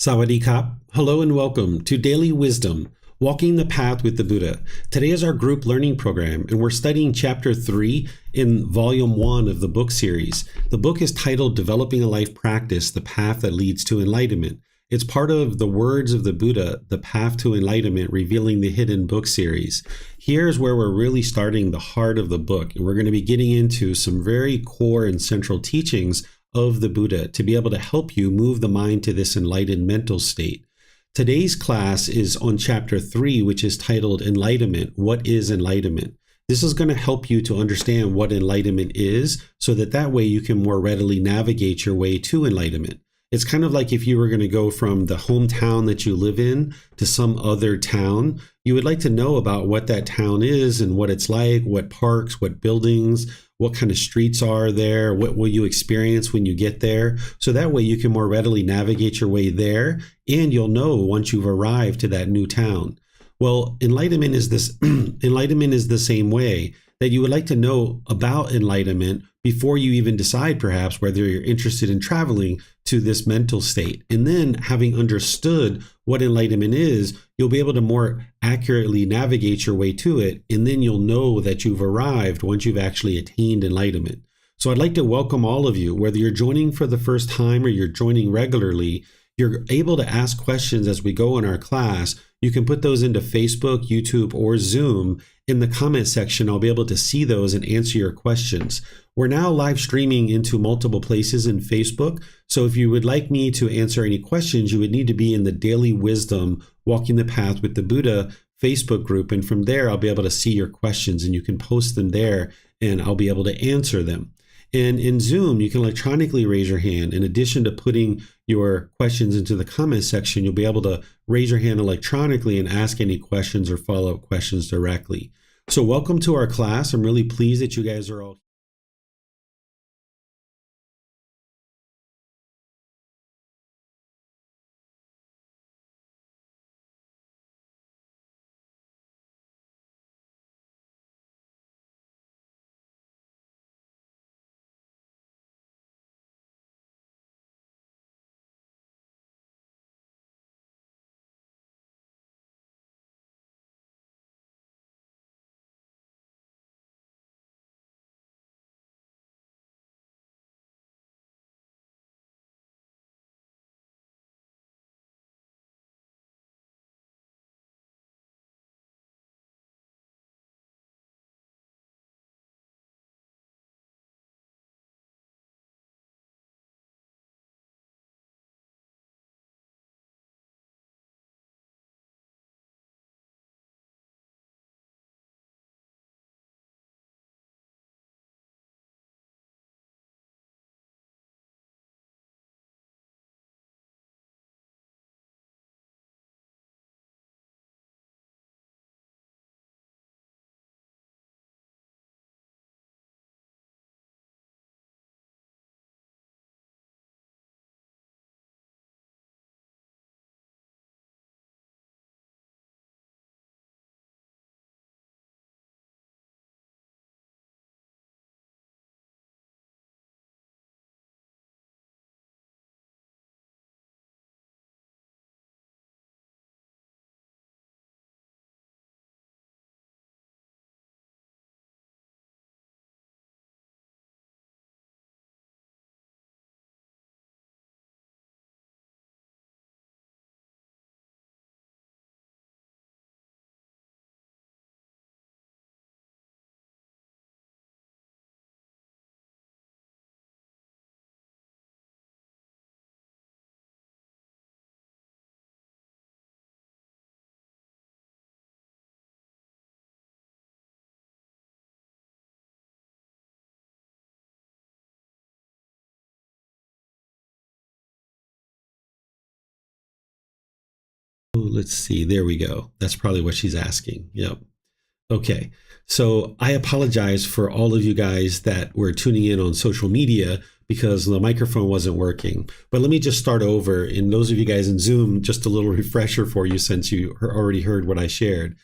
Sawadee Kap. Hello and welcome to Daily Wisdom, Walking the Path with the Buddha. Today is our group learning program, and we're studying Chapter 3 in Volume 1 of the book series. The book is titled Developing a Life Practice, The Path That Leads to Enlightenment. It's part of the Words of the Buddha, The Path to Enlightenment, Revealing the Hidden book series. Here's where we're really starting the heart of the book, and we're going to be getting into some very core and central teachings of the Buddha to be able to help you move the mind to this enlightened mental state. Today's class is on Chapter 3, which is titled Enlightenment. What is enlightenment? This is going to help you to understand what enlightenment is so that way you can more readily navigate your way to enlightenment. It's kind of like if you were going to go from the hometown that you live in to some other town. You would like to know about what that town is and what it's like, what parks, what buildings, what kind of streets are there, what will you experience when you get there. So that way you can more readily navigate your way there, and you'll know once you've arrived to that new town. Well, enlightenment is this. Enlightenment is the same way, that you would like to know about enlightenment before you even decide perhaps whether you're interested in traveling to this mental state. And then having understood what enlightenment is, you'll be able to more accurately navigate your way to it. And then you'll know that you've arrived once you've actually attained enlightenment. So I'd like to welcome all of you, whether you're joining for the first time or you're joining regularly. You're able to ask questions as we go in our class. You can put those into Facebook, YouTube, or Zoom. In the comment section, I'll be able to see those and answer your questions. We're now live streaming into multiple places in Facebook. So if you would like me to answer any questions, you would need to be in the Daily Wisdom, Walking the Path with the Buddha Facebook group. And from there, I'll be able to see your questions and you can post them there and I'll be able to answer them. And in Zoom, you can electronically raise your hand. In addition to putting your questions into the comment section, you'll be able to raise your hand electronically and ask any questions or follow-up questions directly. So welcome to our class. I'm really pleased that you guys are all let's see. There we go. That's probably what she's asking. Yep. Okay. So I apologize for all of you guys that were tuning in on social media because the microphone wasn't working. But let me just start over. And those of you guys in Zoom, just a little refresher for you since you already heard what I shared,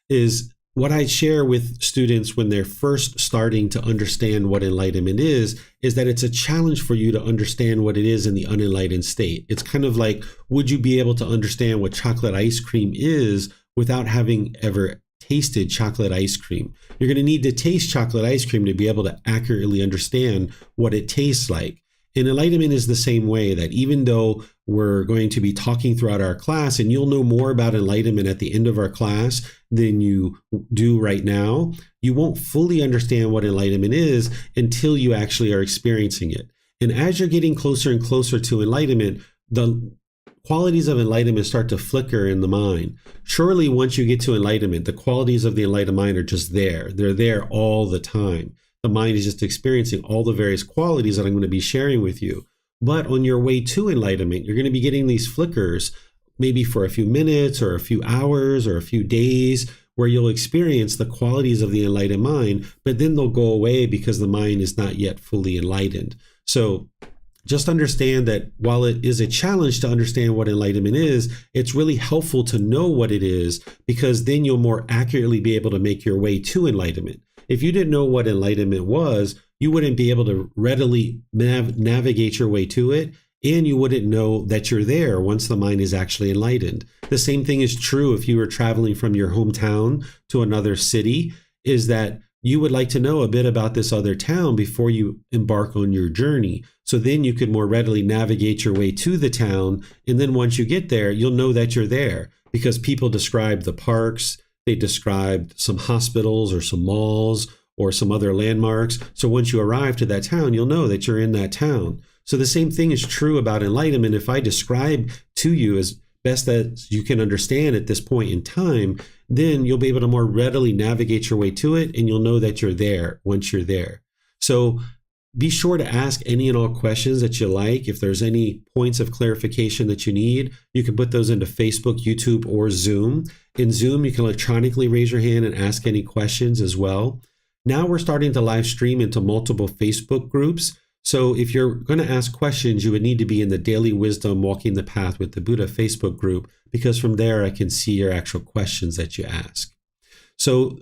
is what I share with students when they're first starting to understand what enlightenment is that it's a challenge for you to understand what it is in the unenlightened state. It's kind of like, would you be able to understand what chocolate ice cream is without having ever tasted chocolate ice cream? You're going to need to taste chocolate ice cream to be able to accurately understand what it tastes like. And enlightenment is the same way, that even though we're going to be talking throughout our class, and you'll know more about enlightenment at the end of our class than you do right now, you won't fully understand what enlightenment is until you actually are experiencing it. And as you're getting closer and closer to enlightenment, the qualities of enlightenment start to flicker in the mind. Surely once you get to enlightenment, the qualities of the enlightened mind are just there. They're there all the time. The mind is just experiencing all the various qualities that I'm going to be sharing with you. But on your way to enlightenment, you're going to be getting these flickers, maybe for a few minutes or a few hours or a few days, where you'll experience the qualities of the enlightened mind, but then they'll go away because the mind is not yet fully enlightened. So just understand that while it is a challenge to understand what enlightenment is, it's really helpful to know what it is, because then you'll more accurately be able to make your way to enlightenment. If you didn't know what enlightenment was, you wouldn't be able to readily navigate your way to it, and you wouldn't know that you're there once the mind is actually enlightened. The same thing is true if you were traveling from your hometown to another city, is that you would like to know a bit about this other town before you embark on your journey. So then you could more readily navigate your way to the town. And then once you get there, you'll know that you're there, because people describe the parks, they described some hospitals or some malls or some other landmarks. So once you arrive to that town, you'll know that you're in that town. So the same thing is true about enlightenment. If I describe to you as best as you can understand at this point in time, then you'll be able to more readily navigate your way to it, and you'll know that you're there once you're there. So be sure to ask any and all questions that you like. If there's any points of clarification that you need, you can put those into Facebook, YouTube, or Zoom. In Zoom, you can electronically raise your hand and ask any questions as well. Now we're starting to live stream into multiple Facebook groups. So if you're going to ask questions, you would need to be in the Daily Wisdom Walking the Path with the Buddha Facebook group, because from there I can see your actual questions that you ask. So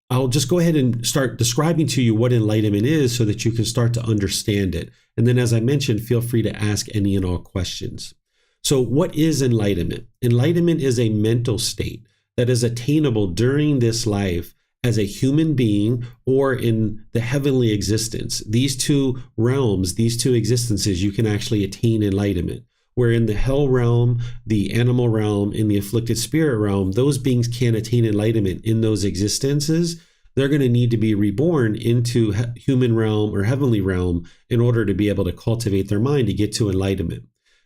I'll just go ahead and start describing to you what enlightenment is so that you can start to understand it. And then, as I mentioned, feel free to ask any and all questions. So what is enlightenment? Enlightenment is a mental state that is attainable during this life as a human being or in the heavenly existence. These two realms, these two existences, you can actually attain enlightenment. Where in the hell realm, the animal realm, in the afflicted spirit realm, those beings can't attain enlightenment in those existences. They're going to need to be reborn into human realm or heavenly realm in order to be able to cultivate their mind to get to enlightenment.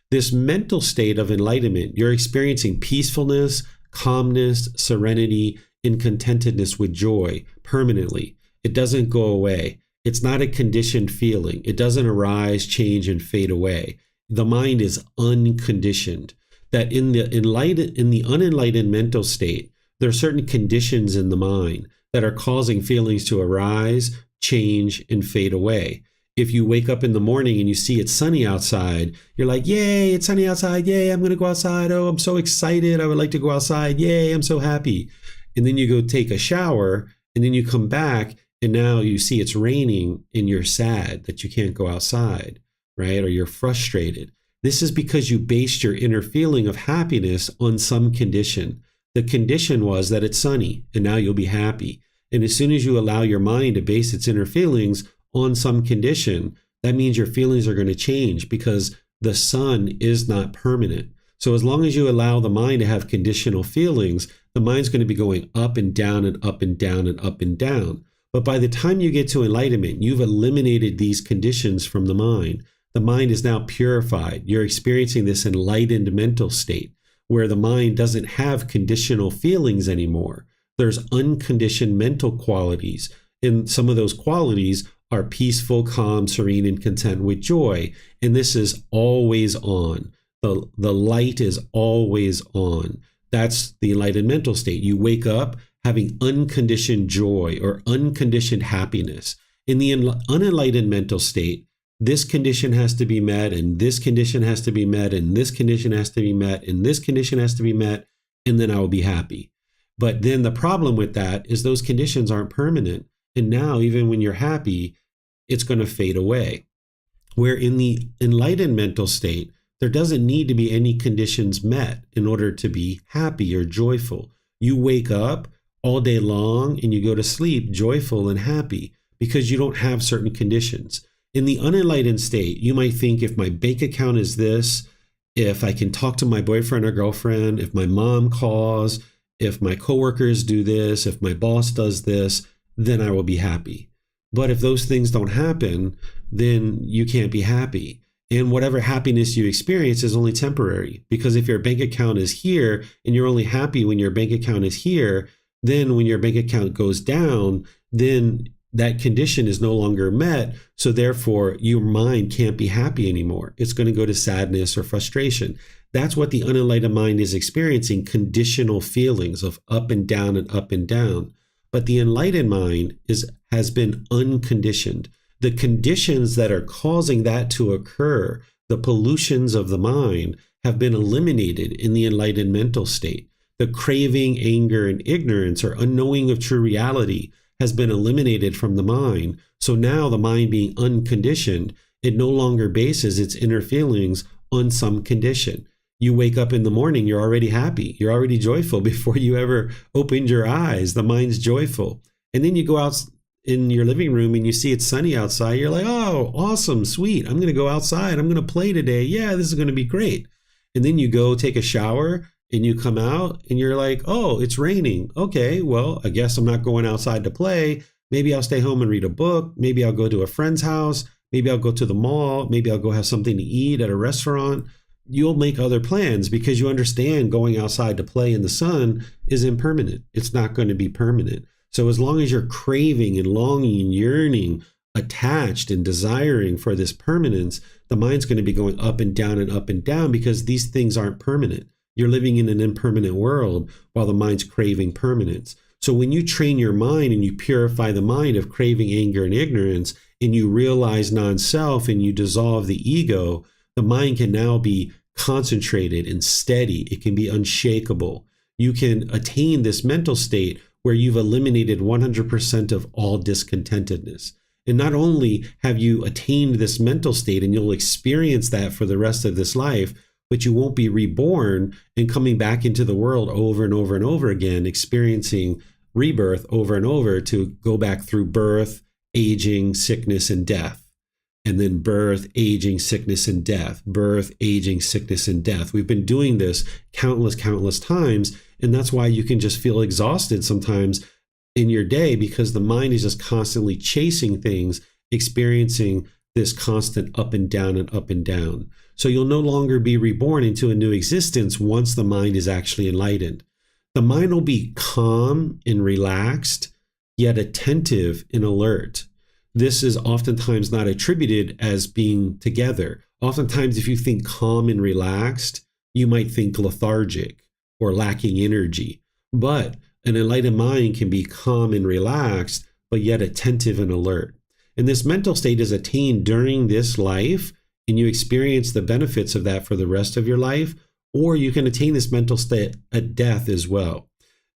This mental state of enlightenment, you're experiencing peacefulness, calmness, serenity, and contentedness with joy permanently. It doesn't go away. It's not a conditioned feeling. It doesn't arise, change, and fade away. The mind is unconditioned. That in the unenlightened mental state, there are certain conditions in the mind that are causing feelings to arise, change, and fade away. If you wake up in the morning and you see it's sunny outside, you're like, yay, it's sunny outside. Yay, I'm going to go outside. Oh, I'm so excited. I would like to go outside. Yay, I'm so happy. And then you go take a shower, and then you come back, and now you see it's raining and you're sad that you can't go outside, right? Or you're frustrated. This is because you based your inner feeling of happiness on some condition. The condition was that it's sunny, and now you'll be happy. And as soon as you allow your mind to base its inner feelings on some condition, that means your feelings are going to change, because the sun is not permanent. So as long as you allow the mind to have conditional feelings, the mind's going to be going up and down and up and down and up and down. But by the time you get to enlightenment, you've eliminated these conditions from the mind. The mind is now purified. You're experiencing this enlightened mental state where the mind doesn't have conditional feelings anymore. There's unconditioned mental qualities. And some of those qualities are peaceful, calm, serene, and content with joy. And this is always on. The light is always on. That's the enlightened mental state. You wake up having unconditioned joy or unconditioned happiness. In the unenlightened mental state, this condition has to be met, and this condition has to be met, and this condition has to be met, and this condition has to be met, and then I will be happy. But then the problem with that is those conditions aren't permanent. And now, even when you're happy, it's going to fade away. Where in the enlightened mental state, there doesn't need to be any conditions met in order to be happy or joyful. You wake up all day long and you go to sleep joyful and happy because you don't have certain conditions. In the unenlightened state, you might think, if my bank account is this, if I can talk to my boyfriend or girlfriend, if my mom calls, if my coworkers do this, if my boss does this, then I will be happy. But if those things don't happen, then you can't be happy. And whatever happiness you experience is only temporary, because if your bank account is here and you're only happy when your bank account is here, then when your bank account goes down, then that condition is no longer met. So therefore, your mind can't be happy anymore. It's going to go to sadness or frustration. That's what the unenlightened mind is experiencing, conditional feelings of up and down and up and down. But the enlightened mind has been unconditioned. The conditions that are causing that to occur, the pollutions of the mind, have been eliminated in the enlightened mental state. The craving, anger, and ignorance, or unknowing of true reality, has been eliminated from the mind. So now the mind being unconditioned, it no longer bases its inner feelings on some condition. You wake up in the morning, you're already happy. You're already joyful before you ever opened your eyes. The mind's joyful. And then you go out in your living room and you see it's sunny outside. You're like, oh, awesome, sweet. I'm going to go outside. I'm going to play today. Yeah, this is going to be great. And then you go take a shower and you come out and you're like, oh, it's raining. Okay, well, I guess I'm not going outside to play. Maybe I'll stay home and read a book. Maybe I'll go to a friend's house. Maybe I'll go to the mall. Maybe I'll go have something to eat at a restaurant. You'll make other plans because you understand going outside to play in the sun is impermanent. It's not going to be permanent. So as long as you're craving and longing and yearning, attached and desiring for this permanence, the mind's going to be going up and down because these things aren't permanent. You're living in an impermanent world while the mind's craving permanence. So when you train your mind and you purify the mind of craving, anger, and ignorance, and you realize non-self and you dissolve the ego, the mind can now be concentrated and steady. It can be unshakable. You can attain this mental state where you've eliminated 100% of all discontentedness. And not only have you attained this mental state and you'll experience that for the rest of this life, but you won't be reborn and coming back into the world over and over and over again, experiencing rebirth over and over to go back through birth, aging, sickness, and death. And then birth, aging, sickness, and death. Birth, aging, sickness, and death. We've been doing this countless times. And that's why you can just feel exhausted sometimes in your day, because the mind is just constantly chasing things, experiencing this constant up and down and up and down. So you'll no longer be reborn into a new existence once the mind is actually enlightened. The mind will be calm and relaxed, yet attentive and alert. This is oftentimes not attributed as being together. Oftentimes, if you think calm and relaxed, you might think lethargic or lacking energy. But an enlightened mind can be calm and relaxed, but yet attentive and alert. And this mental state is attained during this life, and you experience the benefits of that for the rest of your life, or you can attain this mental state at death as well.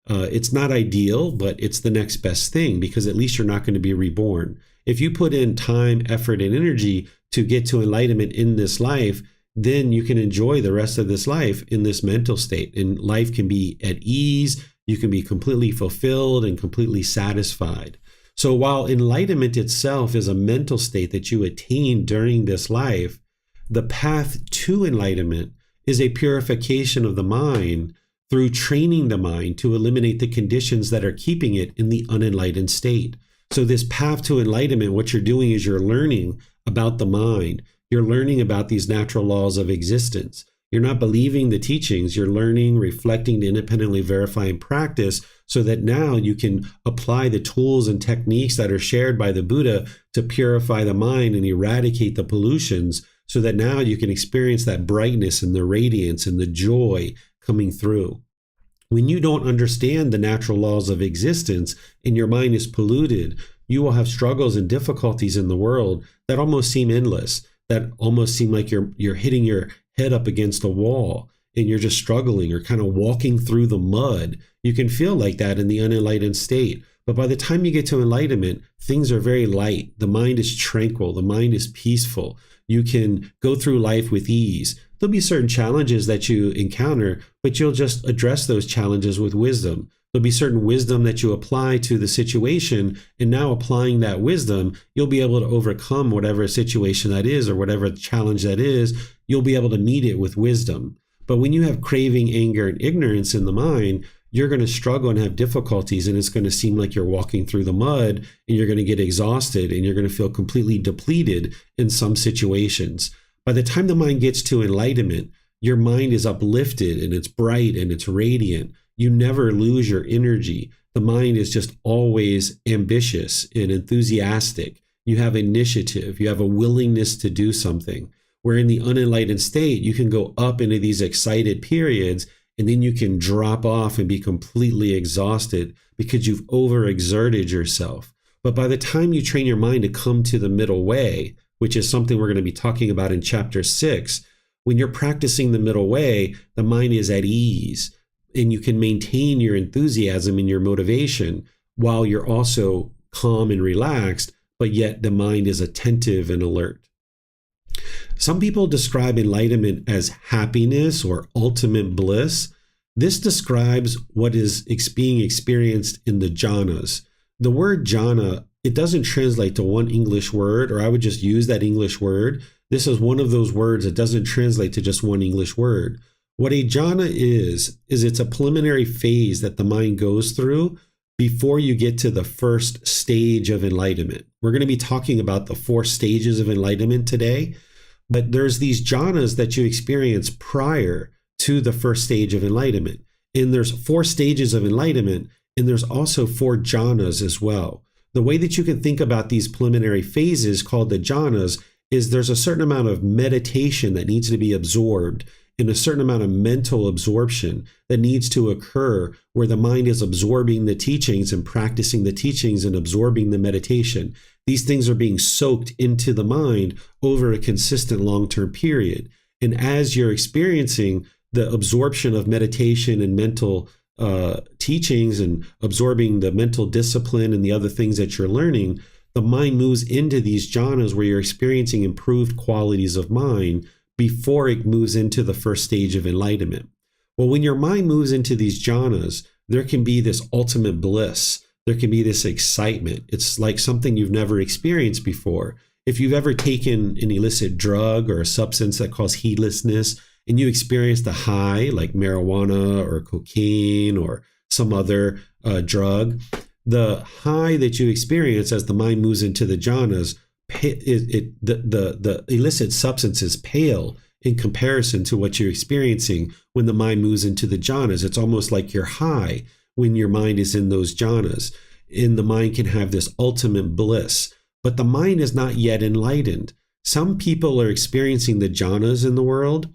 It's not ideal, but it's the next best thing, because at least you're not going to be reborn. If you put in time, effort, and energy to get to enlightenment in this life, then you can enjoy the rest of this life in this mental state. And life can be at ease. You can be completely fulfilled and completely satisfied. So while enlightenment itself is a mental state that you attain during this life, the path to enlightenment is a purification of the mind through training the mind to eliminate the conditions that are keeping it in the unenlightened state. So this path to enlightenment, what you're doing is you're learning about the mind. You're learning about these natural laws of existence. You're not believing the teachings. You're learning, reflecting to independently verify and practice so that now you can apply the tools and techniques that are shared by the Buddha to purify the mind and eradicate the pollutions so that now you can experience that brightness and the radiance and the joy coming through. When you don't understand the natural laws of existence and your mind is polluted, you will have struggles and difficulties in the world that almost seem endless, that almost seem like you're hitting your head up against a wall. and you're just struggling or kind of walking through the mud. You can feel like that in the unenlightened state. But by the time you get to enlightenment, things are very light. The mind is tranquil. The mind is peaceful. You can go through life with ease. There'll be certain challenges that you encounter, but you'll just address those challenges with wisdom. There'll be certain wisdom that you apply to the situation, and now applying that wisdom, you'll be able to overcome whatever situation that is or whatever challenge that is. You'll be able to meet it with wisdom. But when you have craving, anger, and ignorance in the mind, you're going to struggle and have difficulties, and it's going to seem like you're walking through the mud, and you're going to get exhausted, and you're going to feel completely depleted in some situations. By the time the mind gets to enlightenment, your mind is uplifted and it's bright and it's radiant. You never lose your energy. The mind is just always ambitious and enthusiastic. You have initiative. You have a willingness to do something. Where in the unenlightened state, you can go up into these excited periods, and then you can drop off and be completely exhausted because you've overexerted yourself. But by the time you train your mind to come to the middle way, which is something we're going to be talking about in chapter 6, when you're practicing the middle way, the mind is at ease, and you can maintain your enthusiasm and your motivation while you're also calm and relaxed, but yet the mind is attentive and alert. Some people describe enlightenment as happiness or ultimate bliss. This describes what is being experienced in the jhanas. The word jhana, it doesn't translate to one English word, or I would just use that English word. This is one of those words that doesn't translate to just one English word. What a jhana is it's a preliminary phase that the mind goes through before you get to the first stage of enlightenment. We're going to be talking about the 4 stages of enlightenment today, but there's these jhanas that you experience prior to the first stage of enlightenment. And there's 4 stages of enlightenment, and there's also 4 jhanas as well. The way that you can think about these preliminary phases called the jhanas is there's a certain amount of meditation that needs to be absorbed and a certain amount of mental absorption that needs to occur where the mind is absorbing the teachings and practicing the teachings and absorbing the meditation. These things are being soaked into the mind over a consistent long-term period. And as you're experiencing the absorption of meditation and mental teachings and absorbing the mental discipline and the other things that you're learning, the mind moves into these jhanas where you're experiencing improved qualities of mind before it moves into the first stage of enlightenment. Well, when your mind moves into these jhanas, there can be this ultimate bliss. There can be this excitement. It's like something you've never experienced before. If you've ever taken an illicit drug or a substance that causes heedlessness, and you experienced a high like marijuana or cocaine or some other drug, the high that you experience as the mind moves into the jhanas, the illicit substances pale in comparison to what you're experiencing when the mind moves into the jhanas. It's almost like you're high when your mind is in those jhanas. And the mind can have this ultimate bliss, but the mind is not yet enlightened. Some people are experiencing the jhanas in the world,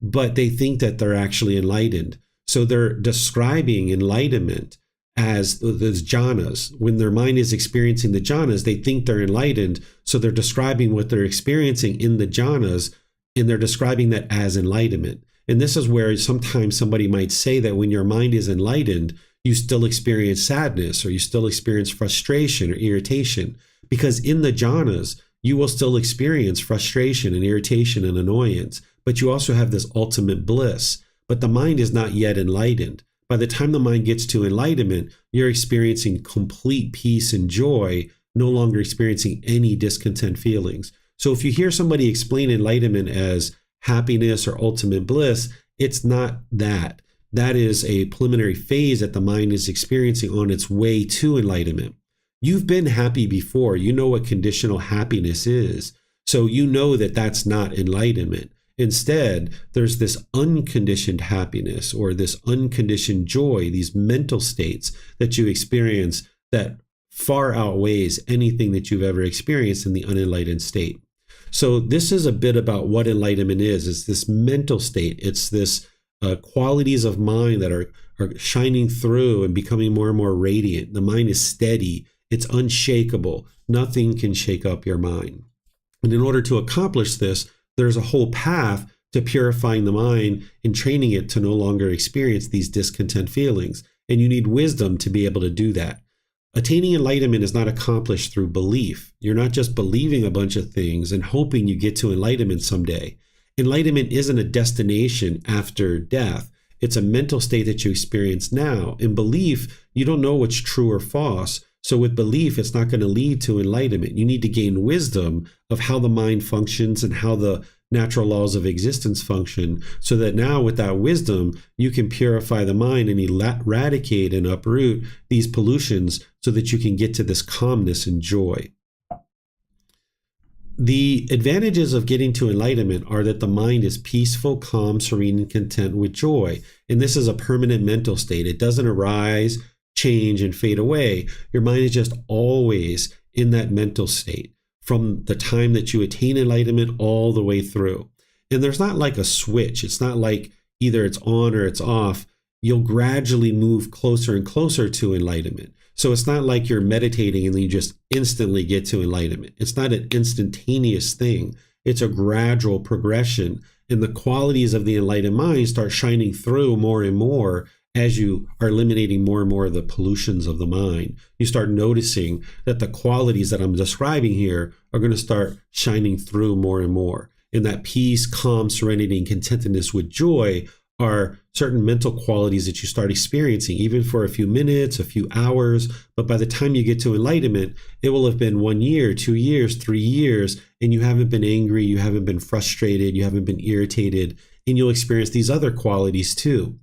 but they think that they're actually enlightened. So they're describing enlightenment as those jhanas. When their mind is experiencing the jhanas, they think they're enlightened. So they're describing what they're experiencing in the jhanas, and they're describing that as enlightenment. And this is where sometimes somebody might say that when your mind is enlightened, you still experience sadness or you still experience frustration or irritation, because in the jhanas, you will still experience frustration and irritation and annoyance, but you also have this ultimate bliss. But the mind is not yet enlightened. By the time the mind gets to enlightenment, you're experiencing complete peace and joy, no longer experiencing any discontent feelings. So if you hear somebody explain enlightenment as happiness or ultimate bliss, it's not that. That is a preliminary phase that the mind is experiencing on its way to enlightenment. You've been happy before. You know what conditional happiness is. So you know that that's not enlightenment. Instead, there's this unconditioned happiness or this unconditioned joy, these mental states that you experience that far outweighs anything that you've ever experienced in the unenlightened state. So this is a bit about what enlightenment is. It's this mental state. It's this qualities of mind that are shining through and becoming more and more radiant. The mind is steady. It's unshakable. Nothing can shake up your mind. And in order to accomplish this, there's a whole path to purifying the mind and training it to no longer experience these discontent feelings. And you need wisdom to be able to do that. Attaining enlightenment is not accomplished through belief. You're not just believing a bunch of things and hoping you get to enlightenment someday. Enlightenment isn't a destination after death. It's a mental state that you experience now. In belief, you don't know what's true or false. So with belief, it's not going to lead to enlightenment. You need to gain wisdom of how the mind functions and how the natural laws of existence function, so that now with that wisdom, you can purify the mind and eradicate and uproot these pollutions so that you can get to this calmness and joy. The advantages of getting to enlightenment are that the mind is peaceful, calm, serene, and content with joy. And this is a permanent mental state. It doesn't arise, change, and fade away. Your mind is just always in that mental state from the time that you attain enlightenment all the way through. And there's not like a switch. It's not like either it's on or it's off. You'll gradually move closer and closer to enlightenment. So it's not like you're meditating and then you just instantly get to enlightenment. It's not an instantaneous thing. It's a gradual progression. And the qualities of the enlightened mind start shining through more and more as you are eliminating more and more of the pollutions of the mind. You start noticing that the qualities that I'm describing here are going to start shining through more and more. And that peace, calm, serenity, and contentedness with joy are certain mental qualities that you start experiencing, even for a few minutes, a few hours. But by the time you get to enlightenment, it will have been 1 year, 2 years, 3 years, and you haven't been angry, you haven't been frustrated, you haven't been irritated, and you'll experience these other qualities too,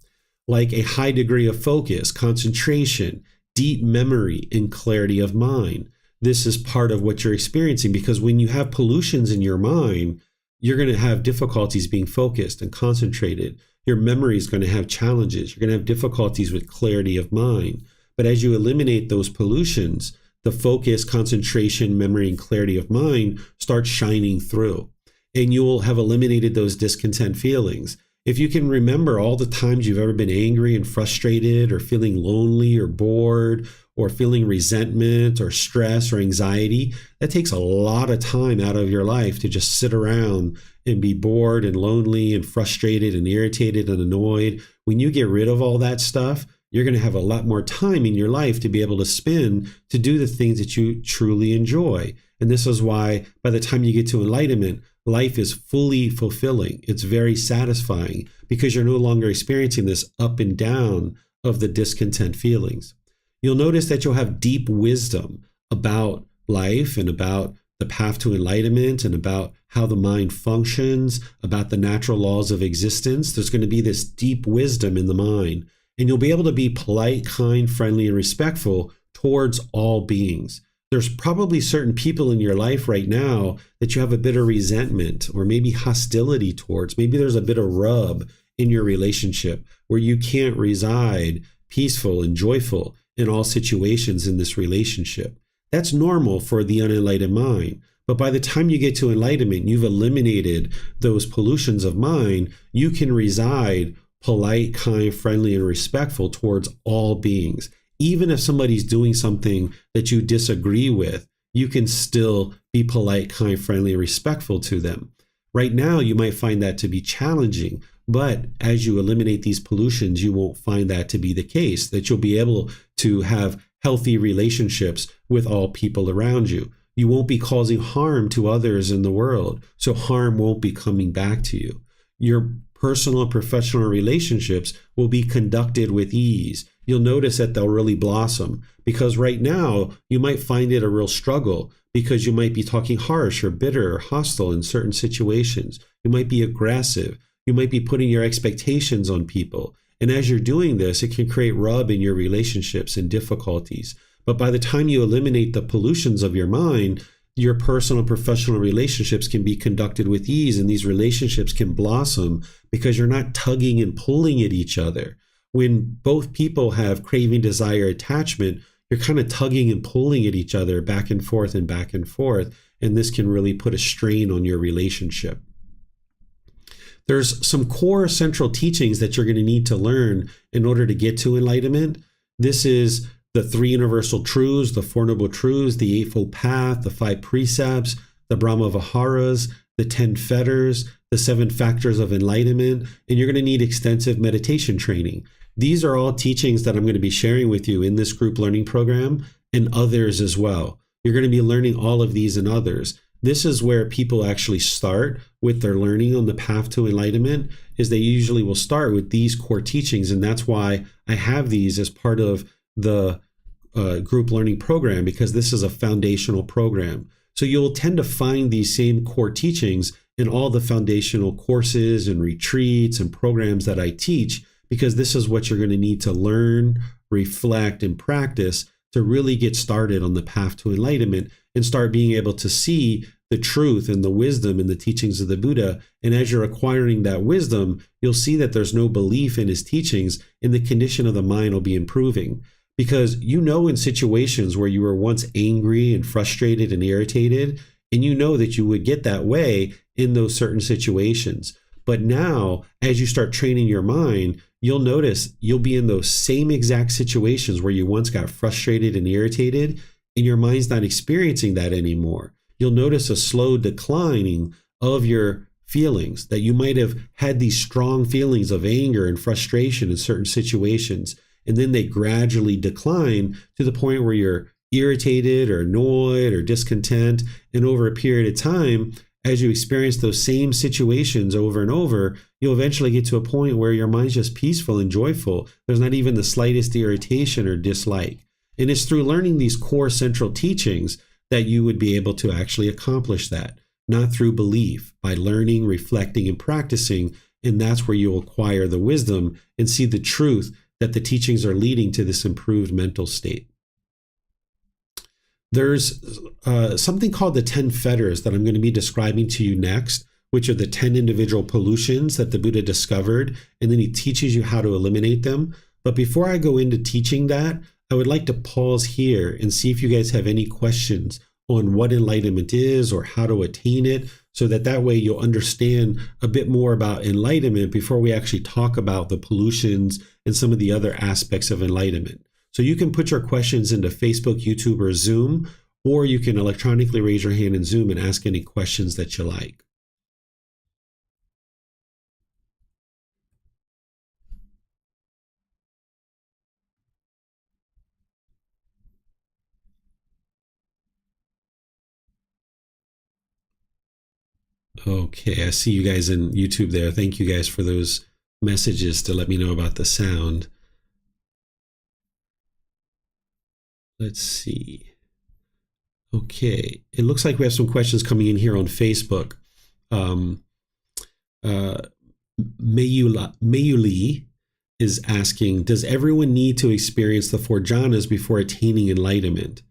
like a high degree of focus, concentration, deep memory, and clarity of mind. This is part of what you're experiencing, because when you have pollutions in your mind, you're going to have difficulties being focused and concentrated. Your memory is going to have challenges. You're going to have difficulties with clarity of mind. But as you eliminate those pollutions, the focus, concentration, memory, and clarity of mind start shining through. And you will have eliminated those discontent feelings. If you can remember all the times you've ever been angry and frustrated or feeling lonely or bored or feeling resentment or stress or anxiety, that takes a lot of time out of your life to just sit around and be bored and lonely and frustrated and irritated and annoyed. When you get rid of all that stuff, you're going to have a lot more time in your life to be able to spend to do the things that you truly enjoy. And this is why by the time you get to enlightenment, life is fully fulfilling. It's very satisfying because you're no longer experiencing this up and down of the discontent feelings. You'll notice that you'll have deep wisdom about life and about the path to enlightenment and about how the mind functions, about the natural laws of existence. There's going to be this deep wisdom in the mind, and you'll be able to be polite, kind, friendly, and respectful towards all beings. There's probably certain people in your life right now that you have a bit of resentment or maybe hostility towards. Maybe there's a bit of rub in your relationship where you can't reside peaceful and joyful in all situations in this relationship. That's normal for the unenlightened mind. But by the time you get to enlightenment, you've eliminated those pollutions of mind. You can reside polite, kind, friendly, and respectful towards all beings. Even if somebody's doing something that you disagree with, you can still be polite, kind, friendly, and respectful to them. Right now, you might find that to be challenging, but as you eliminate these pollutions, you won't find that to be the case, that you'll be able to have healthy relationships with all people around you. You won't be causing harm to others in the world, so harm won't be coming back to you. Your personal and professional relationships will be conducted with ease. You'll notice that they'll really blossom, because right now you might find it a real struggle because you might be talking harsh or bitter or hostile in certain situations. You might be aggressive. You might be putting your expectations on people. And as you're doing this, it can create rub in your relationships and difficulties. But by the time you eliminate the pollutions of your mind, your personal and professional relationships can be conducted with ease, and these relationships can blossom because you're not tugging and pulling at each other. When both people have craving, desire, attachment, you're kind of tugging and pulling at each other back and forth, and this can really put a strain on your relationship. There's some core central teachings that you're going to need to learn in order to get to enlightenment. This is the 3 universal truths, the 4 noble truths, the Eightfold Path, the 5 precepts, the Brahma Viharas, the 10 fetters, the 7 factors of enlightenment, and you're going to need extensive meditation training. These are all teachings that I'm going to be sharing with you in this group learning program and others as well. You're going to be learning all of these and others. This is where people actually start with their learning on the path to enlightenment, is they usually will start with these core teachings. And that's why I have these as part of the group learning program, because this is a foundational program. So you'll tend to find these same core teachings in all the foundational courses and retreats and programs that I teach, because this is what you're going to need to learn, reflect, and practice to really get started on the path to enlightenment and start being able to see the truth and the wisdom in the teachings of the Buddha. And as you're acquiring that wisdom, you'll see that there's no belief in his teachings, and the condition of the mind will be improving. Because in situations where you were once angry and frustrated and irritated, and you know that you would get that way in those certain situations. But now, as you start training your mind, you'll notice you'll be in those same exact situations where you once got frustrated and irritated, and your mind's not experiencing that anymore. You'll notice a slow declining of your feelings, that you might have had these strong feelings of anger and frustration in certain situations, and then they gradually decline to the point where you're irritated or annoyed or discontent. And over a period of time, as you experience those same situations over and over, you'll eventually get to a point where your mind's just peaceful and joyful. There's not even the slightest irritation or dislike. And it's through learning these core central teachings that you would be able to actually accomplish that, not through belief, by learning, reflecting, and practicing. And that's where you'll acquire the wisdom and see the truth that the teachings are leading to this improved mental state. There's something called the 10 fetters that I'm going to be describing to you next, which are the 10 individual pollutions that the Buddha discovered, and then he teaches you how to eliminate them. But before I go into teaching that, I would like to pause here and see if you guys have any questions on what enlightenment is or how to attain it, so that way you'll understand a bit more about enlightenment before we actually talk about the pollutions and some of the other aspects of enlightenment. So you can put your questions into Facebook, YouTube, or Zoom, or you can electronically raise your hand in Zoom and ask any questions that you like. Okay, I see you guys in YouTube there. Thank you guys for those messages to let me know about the sound. Let's see. Okay, it looks like we have some questions coming in here on Facebook. Mayuli is asking, does everyone need to experience the 4 jhanas before attaining enlightenment?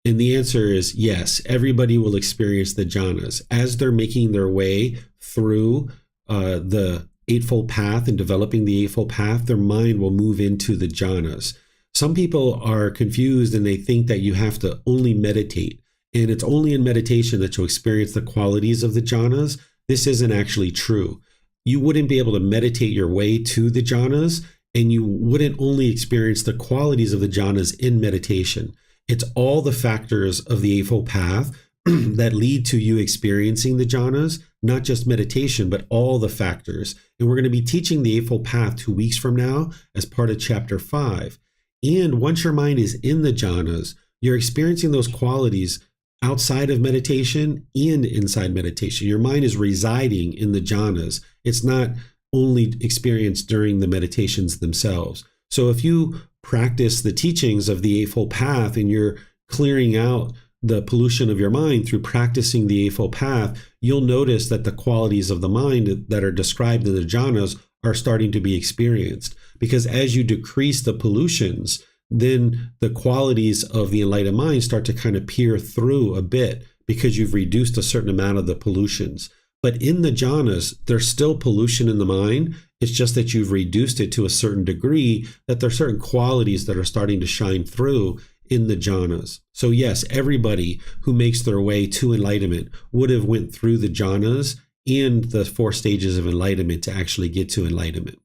And the answer is yes, everybody will experience the jhanas. As they're making their way through the Eightfold Path and developing the Eightfold Path, their mind will move into the jhanas. Some people are confused and they think that you have to only meditate. And it's only in meditation that you'll experience the qualities of the jhanas. This isn't actually true. You wouldn't be able to meditate your way to the jhanas, and you wouldn't only experience the qualities of the jhanas in meditation. It's all the factors of the Eightfold Path that lead to you experiencing the jhanas, not just meditation, but all the factors. And we're going to be teaching the Eightfold Path 2 weeks from now as part of Chapter 5. And once your mind is in the jhanas, you're experiencing those qualities outside of meditation and inside meditation. Your mind is residing in the jhanas. It's not only experienced during the meditations themselves. So if you practice the teachings of the Eightfold Path and you're clearing out the pollution of your mind through practicing the Eightfold Path, you'll notice that the qualities of the mind that are described in the jhanas are starting to be experienced. Because as you decrease the pollutions, then the qualities of the enlightened mind start to kind of peer through a bit, because you've reduced a certain amount of the pollutions. But in the jhanas, there's still pollution in the mind. It's just that you've reduced it to a certain degree, that there are certain qualities that are starting to shine through in the jhanas. So yes, everybody who makes their way to enlightenment would have went through the jhanas and the 4 stages of enlightenment to actually get to enlightenment.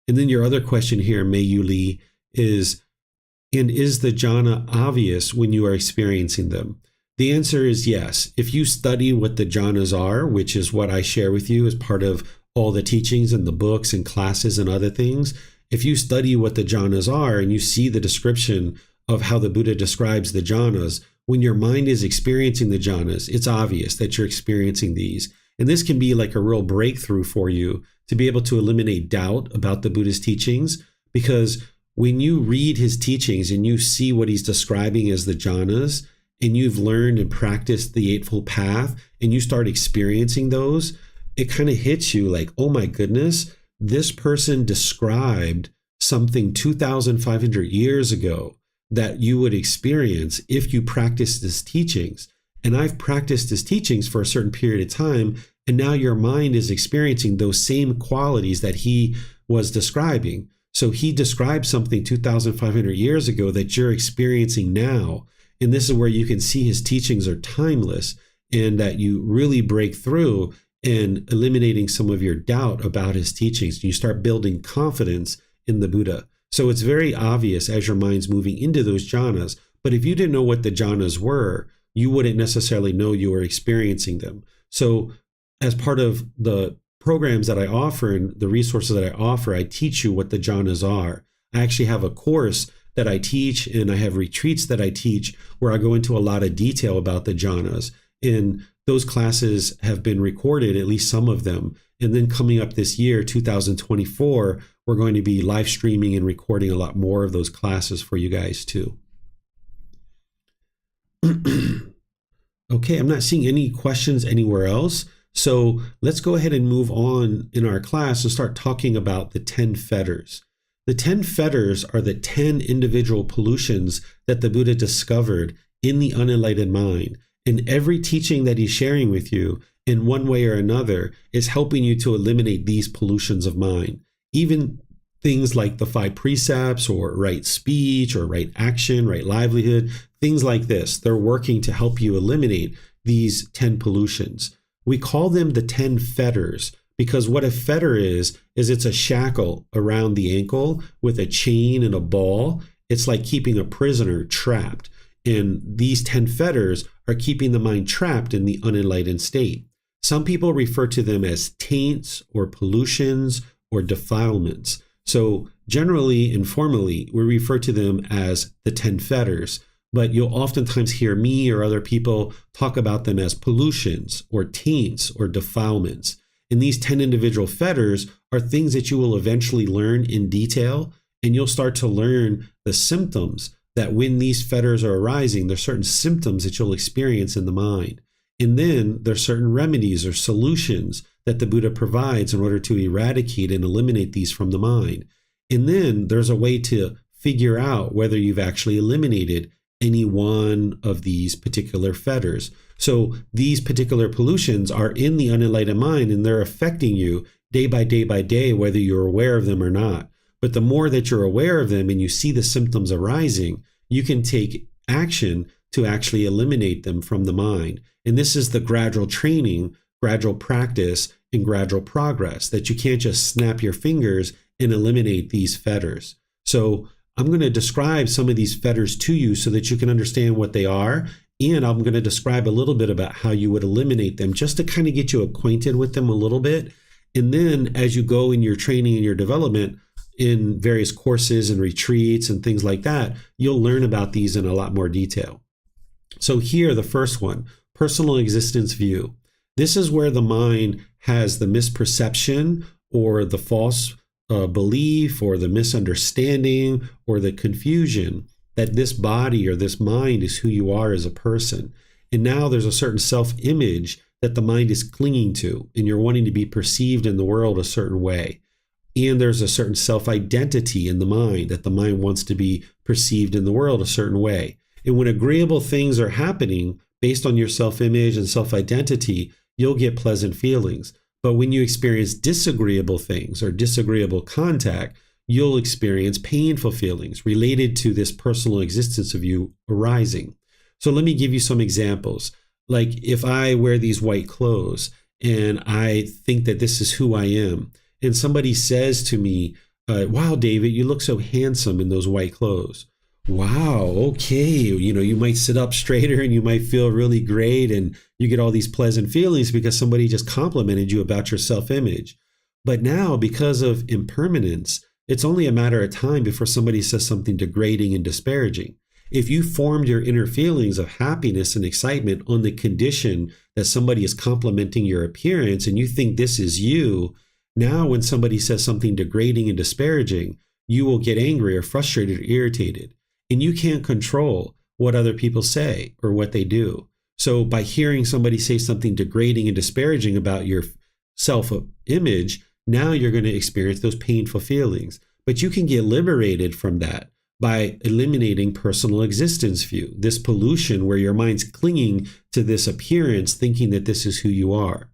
And then your other question here, Mayuli, is the jhana obvious when you are experiencing them? The answer is yes. If you study what the jhanas are, which is what I share with you as part of all the teachings and the books and classes and other things, if you study what the jhanas are and you see the description of how the Buddha describes the jhanas, when your mind is experiencing the jhanas, it's obvious that you're experiencing these. And this can be like a real breakthrough for you to be able to eliminate doubt about the Buddha's teachings, because when you read his teachings and you see what he's describing as the jhanas, and you've learned and practiced the Eightfold Path, and you start experiencing those, it kind of hits you like, oh my goodness, this person described something 2,500 years ago that you would experience if you practiced his teachings. And I've practiced his teachings for a certain period of time, and now your mind is experiencing those same qualities that he was describing. So he described something 2,500 years ago that you're experiencing now. And this is where you can see his teachings are timeless, and that you really break through and eliminating some of your doubt about his teachings. You start building confidence in the Buddha. So it's very obvious as your mind's moving into those jhanas. But if you didn't know what the jhanas were, you wouldn't necessarily know you were experiencing them. So as part of the programs that I offer and the resources that I offer, I teach you what the jhanas are. I actually have a course that I teach, and I have retreats that I teach where I go into a lot of detail about the jhanas. And those classes have been recorded, at least some of them. And then coming up this year, 2024, we're going to be live streaming and recording a lot more of those classes for you guys too. Okay, I'm not seeing any questions anywhere else. So let's go ahead and move on in our class and start talking about the 10 fetters. The 10 fetters are the 10 individual pollutions that the Buddha discovered in the unenlightened mind. And every teaching that he's sharing with you in one way or another is helping you to eliminate these pollutions of mind. Even things like the 5 precepts or right speech or right action, right livelihood, things like this, they're working to help you eliminate these 10 pollutions. We call them the 10 fetters because what a fetter is it's a shackle around the ankle with a chain and a ball. It's like keeping a prisoner trapped. And these 10 fetters are keeping the mind trapped in the unenlightened state. Some people refer to them as taints or pollutions or defilements. So generally, informally, we refer to them as the 10 fetters, but you'll oftentimes hear me or other people talk about them as pollutions or taints or defilements. And these 10 individual fetters are things that you will eventually learn in detail, and you'll start to learn the symptoms that when these fetters are arising, there's certain symptoms that you'll experience in the mind. And then there's certain remedies or solutions that the Buddha provides in order to eradicate and eliminate these from the mind. And then there's a way to figure out whether you've actually eliminated any one of these particular fetters. So these particular pollutions are in the unenlightened mind, and they're affecting you day by day, whether you're aware of them or not. But the more that you're aware of them and you see the symptoms arising, you can take action to actually eliminate them from the mind. And this is the gradual training, gradual practice, and gradual progress, that you can't just snap your fingers and eliminate these fetters. So I'm going to describe some of these fetters to you so that you can understand what they are. And I'm going to describe a little bit about how you would eliminate them, just to kind of get you acquainted with them a little bit. And then as you go in your training and your development in various courses and retreats and things like that, you'll learn about these in a lot more detail. So here, the first one, personal existence view. This is where the mind has the misperception or the false belief or the misunderstanding or the confusion that this body or this mind is who you are as a person. And now there's a certain self-image that the mind is clinging to, and you're wanting to be perceived in the world a certain way. And there's a certain self-identity in the mind that the mind wants to be perceived in the world a certain way. And when agreeable things are happening based on your self-image and self-identity, you'll get pleasant feelings. But when you experience disagreeable things or disagreeable contact, you'll experience painful feelings related to this personal existence of you arising. So let me give you some examples. Like if I wear these white clothes and I think that this is who I am, and somebody says to me, wow, David, you look so handsome in those white clothes. Wow, okay. You might sit up straighter and you might feel really great and you get all these pleasant feelings because somebody just complimented you about your self-image. But now, because of impermanence, it's only a matter of time before somebody says something degrading and disparaging. If you formed your inner feelings of happiness and excitement on the condition that somebody is complimenting your appearance and you think this is you, now when somebody says something degrading and disparaging, you will get angry or frustrated or irritated. And you can't control what other people say or what they do. So by hearing somebody say something degrading and disparaging about your self-image, now you're going to experience those painful feelings. But you can get liberated from that by eliminating personal existence view, this pollution where your mind's clinging to this appearance, thinking that this is who you are.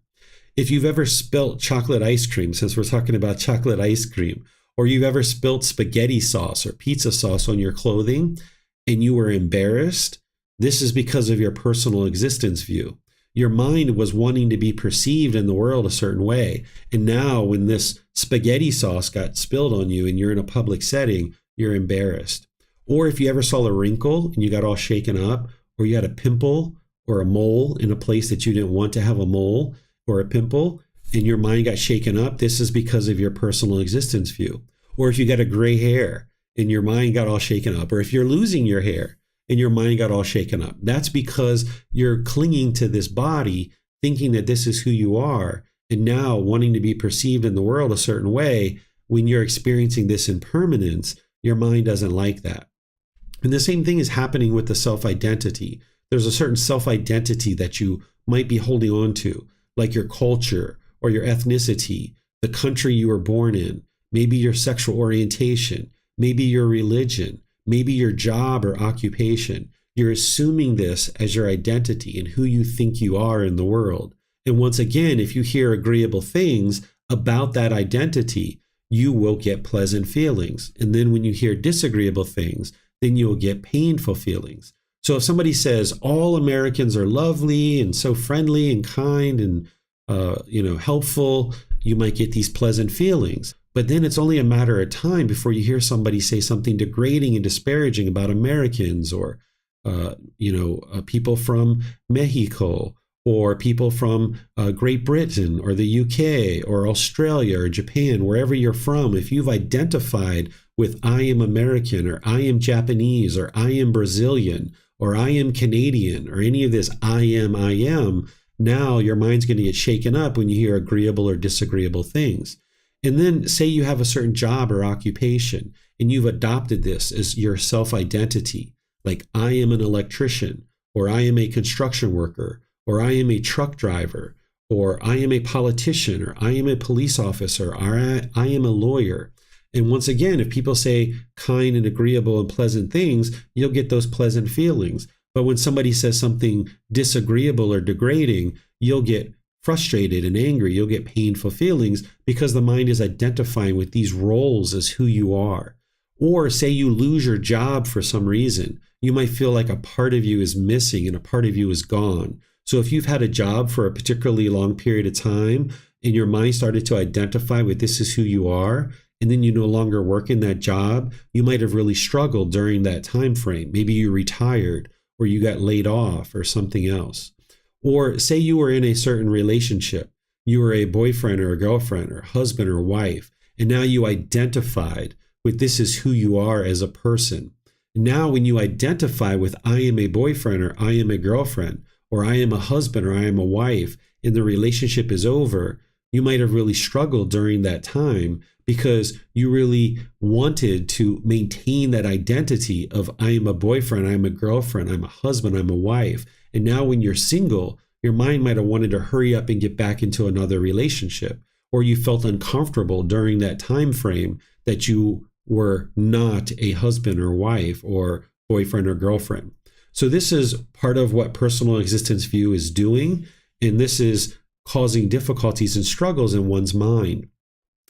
If you've ever spilt chocolate ice cream, since we're talking about chocolate ice cream, or you've ever spilt spaghetti sauce or pizza sauce on your clothing and you were embarrassed, this is because of your personal existence view. Your mind was wanting to be perceived in the world a certain way. And now when this spaghetti sauce got spilled on you and you're in a public setting, you're embarrassed. Or if you ever saw a wrinkle and you got all shaken up, or you had a pimple or a mole in a place that you didn't want to have a mole or a pimple, and your mind got shaken up, this is because of your personal existence view. Or if you got a gray hair and your mind got all shaken up, or if you're losing your hair and your mind got all shaken up, that's because you're clinging to this body, thinking that this is who you are, and now wanting to be perceived in the world a certain way. When you're experiencing this impermanence, your mind doesn't like that. And the same thing is happening with the self-identity. There's a certain self-identity that you might be holding on to, like your culture or your ethnicity, the country you were born in, maybe your sexual orientation, maybe your religion, maybe your job or occupation. You're assuming this as your identity and who you think you are in the world. And once again, if you hear agreeable things about that identity, you will get pleasant feelings. And then when you hear disagreeable things, then you will get painful feelings. So if somebody says all Americans are lovely and so friendly and kind and helpful, you might get these pleasant feelings. But then it's only a matter of time before you hear somebody say something degrading and disparaging about Americans or people from Mexico or people from Great Britain or the UK or Australia or Japan, wherever you're from. If you've identified with I am American or I am Japanese or I am Brazilian or I am Canadian or any of this I am, now your mind's going to get shaken up when you hear agreeable or disagreeable things. And then say you have a certain job or occupation and you've adopted this as your self-identity, like I am an electrician, or I am a construction worker, or I am a truck driver, or I am a politician, or I am a police officer, or I am a lawyer. And once again, if people say kind and agreeable and pleasant things, you'll get those pleasant feelings. But when somebody says something disagreeable or degrading, you'll get frustrated and angry. You'll get painful feelings because the mind is identifying with these roles as who you are. Or say you lose your job for some reason, you might feel like a part of you is missing and a part of you is gone. So if you've had a job for a particularly long period of time and your mind started to identify with this is who you are, and then you no longer work in that job, you might have really struggled during that time frame. Maybe you retired or you got laid off or something else. Or say you were in a certain relationship. You were a boyfriend or a girlfriend or husband or wife, and now you identified with this is who you are as a person. Now when you identify with I am a boyfriend or I am a girlfriend or I am a husband or I am a wife and the relationship is over, you might have really struggled during that time because you really wanted to maintain that identity of I am a boyfriend, I am a girlfriend, I'm a husband, I'm a wife. And now when you're single, your mind might have wanted to hurry up and get back into another relationship, or you felt uncomfortable during that time frame that you were not a husband or wife or boyfriend or girlfriend. So this is part of what personal existence view is doing, and this is causing difficulties and struggles in one's mind.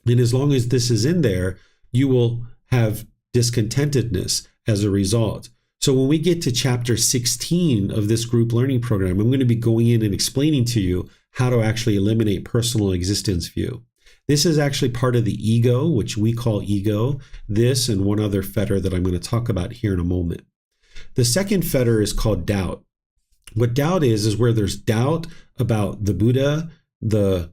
And as long as this is in there, you will have discontentedness as a result. So when we get to chapter 16 of this group learning program, I'm going to be going in and explaining to you how to actually eliminate personal existence view. This is actually part of the ego, which we call ego, this and one other fetter that I'm going to talk about here in a moment. The second fetter is called doubt. What doubt is where there's doubt about the Buddha, the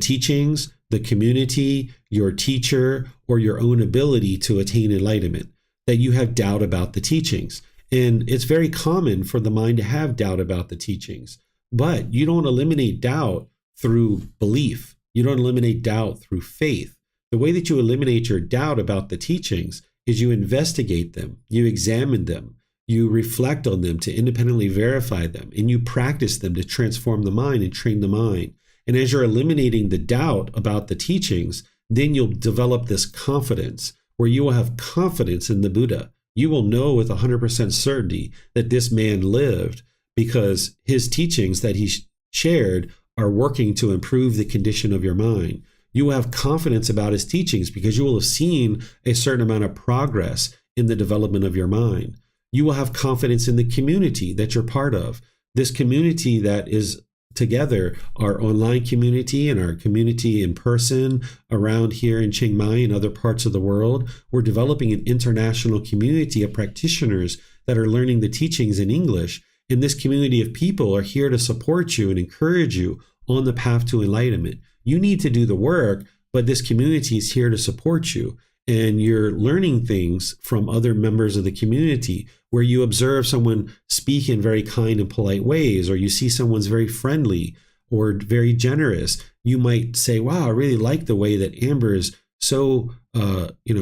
teachings, the community, your teacher, or your own ability to attain enlightenment, that you have doubt about the teachings. And it's very common for the mind to have doubt about the teachings, but you don't eliminate doubt through belief. You don't eliminate doubt through faith. The way that you eliminate your doubt about the teachings is you investigate them, you examine them, you reflect on them to independently verify them, and you practice them to transform the mind and train the mind. And as you're eliminating the doubt about the teachings, then you'll develop this confidence where you will have confidence in the Buddha. You will know with 100% certainty that this man lived because his teachings that he shared are working to improve the condition of your mind. You will have confidence about his teachings because you will have seen a certain amount of progress in the development of your mind. You will have confidence in the community that you're part of. This community that is together, our online community and our community in person around here in Chiang Mai and other parts of the world, we're developing an international community of practitioners that are learning the teachings in English. And this community of people are here to support you and encourage you on the path to enlightenment. You need to do the work, but this community is here to support you. And you're learning things from other members of the community where you observe someone speak in very kind and polite ways, or you see someone's very friendly or very generous. You might say, wow, I really like the way that Amber is so